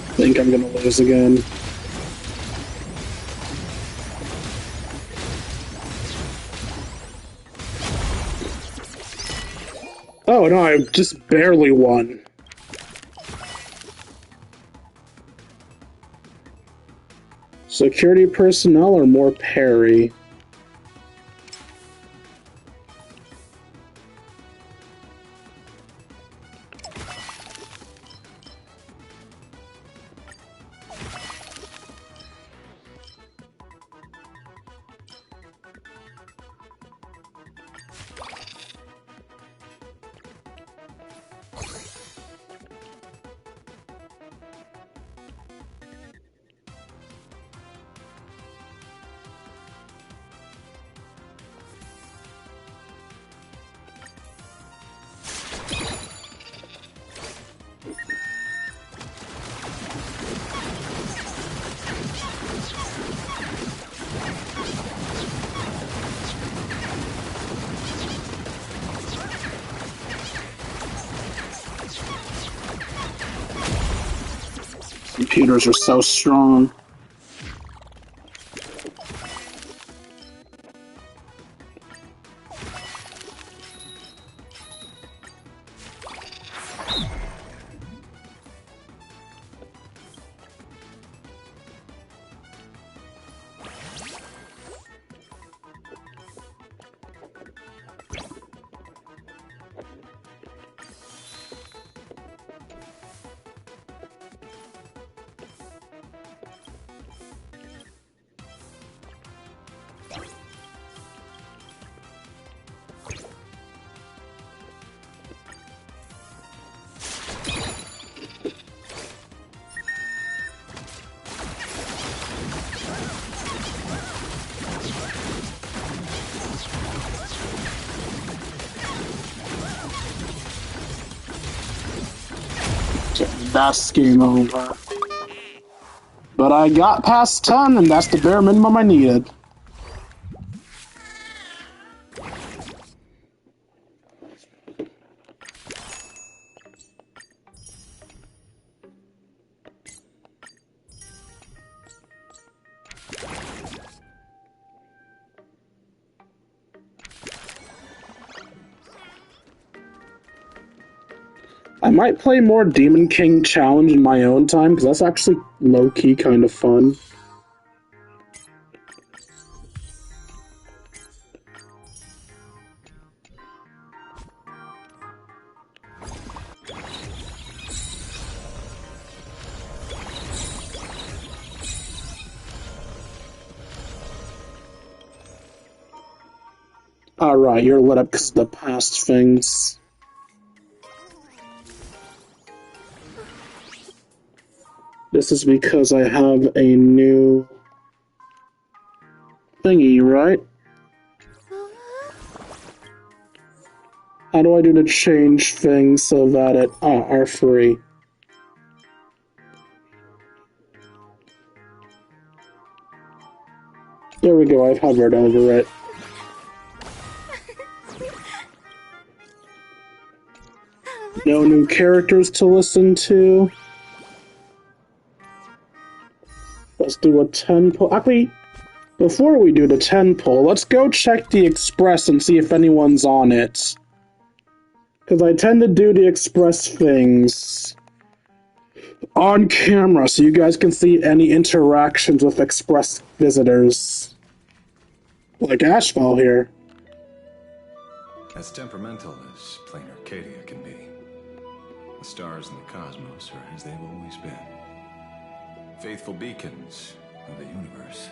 I think I'm gonna lose again. Oh no, I just barely won. Security personnel or more parry? Computers are so strong. That's game over. But I got past 10, and that's the bare minimum I needed. I might play more Demon King Challenge in my own time, because that's actually low-key kind of fun. Alright, you're lit up because of the past things. This is because I have a new thingy, right? How do I do to change things so that it are free? There we go, I've hovered over it. No new characters to listen to. Let's do a 10 pull. Actually, before we do the 10 pull, let's go check the Express and see if anyone's on it. Because I tend to do the Express things on camera so you guys can see any interactions with Express visitors. Like Ashfall here. As temperamental as plain Arcadia can be. The stars in the cosmos are as they've always been. Faithful beacons of the universe.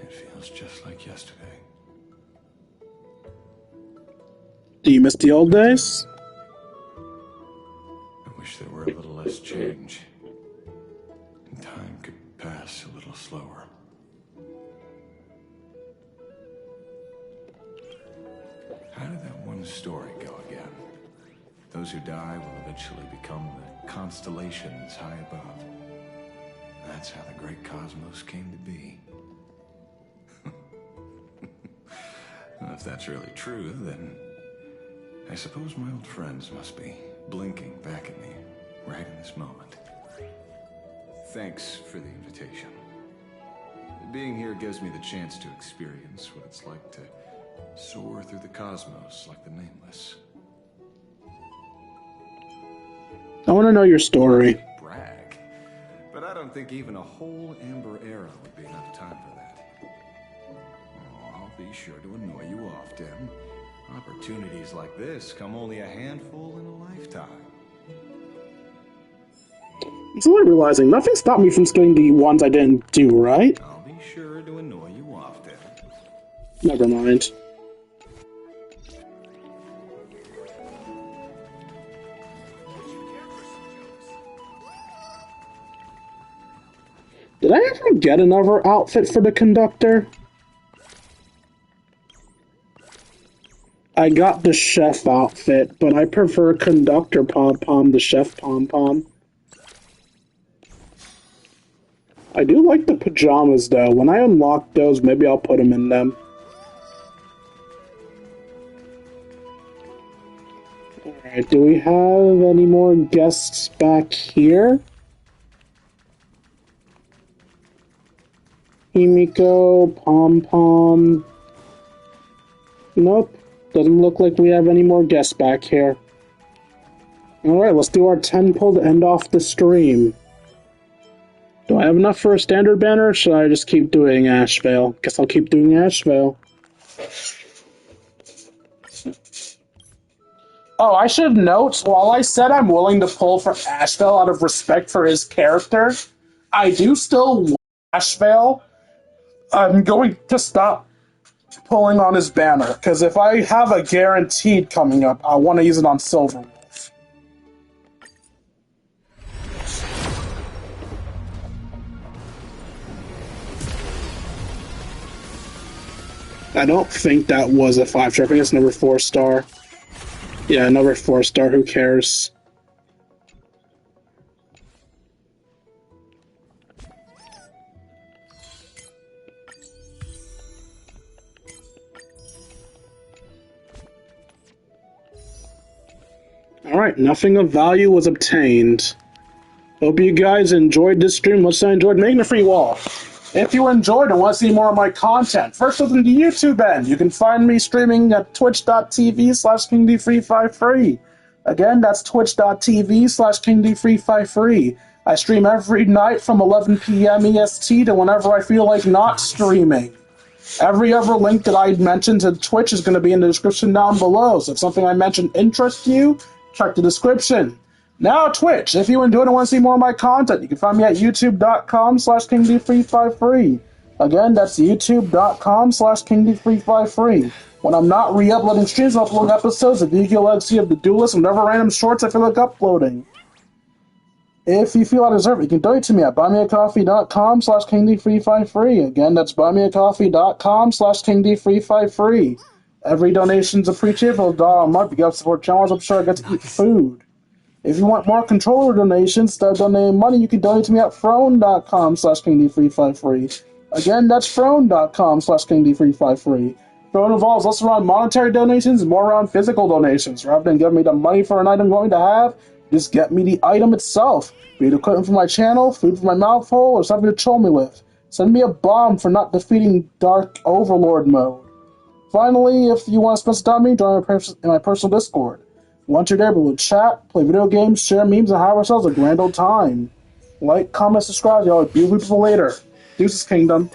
It feels just like yesterday. Do you miss the old days? I wish there were a little less change. And time could pass a little slower. How did that one story go again? Those who die will eventually become the constellations high above. That's how the great cosmos came to be. Well, if that's really true, then I suppose my old friends must be blinking back at me right in this moment. Thanks for the invitation. Being here gives me the chance to experience what it's like to soar through the cosmos like the Nameless. I want to know your story. Brag. But I don't think even a whole Amber Era would be enough time for that. Oh, I'll be sure to annoy you often. Opportunities like this come only a handful in a lifetime. I'm slowly realizing nothing stopped me from getting the ones I didn't do, right? I'll be sure to annoy you often. Never mind. Did I ever get another outfit for the conductor? I got the chef outfit, but I prefer conductor pom-pom to chef pom-pom. I do like the pajamas, though. When I unlock those, maybe I'll put them in them. Alright, do we have any more guests back here? Himiko, Pom-Pom... Nope. Doesn't look like we have any more guests back here. Alright, let's do our 10 pull to end off the stream. Do I have enough for a standard banner, or should I just keep doing Ashvale? Guess I'll keep doing Ashvale. Oh, I should note, while I said I'm willing to pull for Ashvale out of respect for his character, I do still want Ashvale. I'm going to stop pulling on his banner, because if I have a guaranteed coming up, I want to use it on Silverwolf. I don't think that was a 5-star. I think it's number 4-star. Yeah, number 4-star. Who cares? Alright, nothing of value was obtained. Hope you guys enjoyed this stream. Let's say I enjoyed making a free wall. If you enjoyed and want to see more of my content, first listen to YouTube end. You can find me streaming at twitch.tv/KingD353. Again, that's twitch.tv/KingD353. I stream every night from 11 p.m. EST to whenever I feel like not streaming. Every other link that I mentioned to Twitch is going to be in the description down below, so if something I mentioned interests you, check the description. Now Twitch, if you enjoyed and want to see more of my content, you can find me at youtube.com/KingD353. Again, that's youtube.com/KingD353. When I'm not re-uploading streams, I'm uploading episodes of Yu-Gi-Oh! Legacy of the Duelist and whatever random shorts I feel like uploading. If you feel I deserve it, you can donate to me at buymeacoffee.com/KingD353. Again, that's buymeacoffee.com/KingD353. Every donation's appreciated. For $1 a month, you get to support channels. I'm sure I get to eat food. If you want more controller donations, instead of donating money, you can donate to me at Throne.com/KingD353. Again, that's Throne.com/KingD353. Throne involves less around monetary donations and more around physical donations. Rather than giving me the money for an item you want me to have, just get me the item itself. Be it equipment for my channel, food for my mouthful, or something to troll me with. Send me a bomb for not defeating Dark Overlord mode. Finally, if you want to spend some time with me, join in my personal Discord. Once you're there, we will chat, play video games, share memes, and have ourselves a grand old time. Like, comment, subscribe, y'all. Be with people later. Deuces, Kingdom.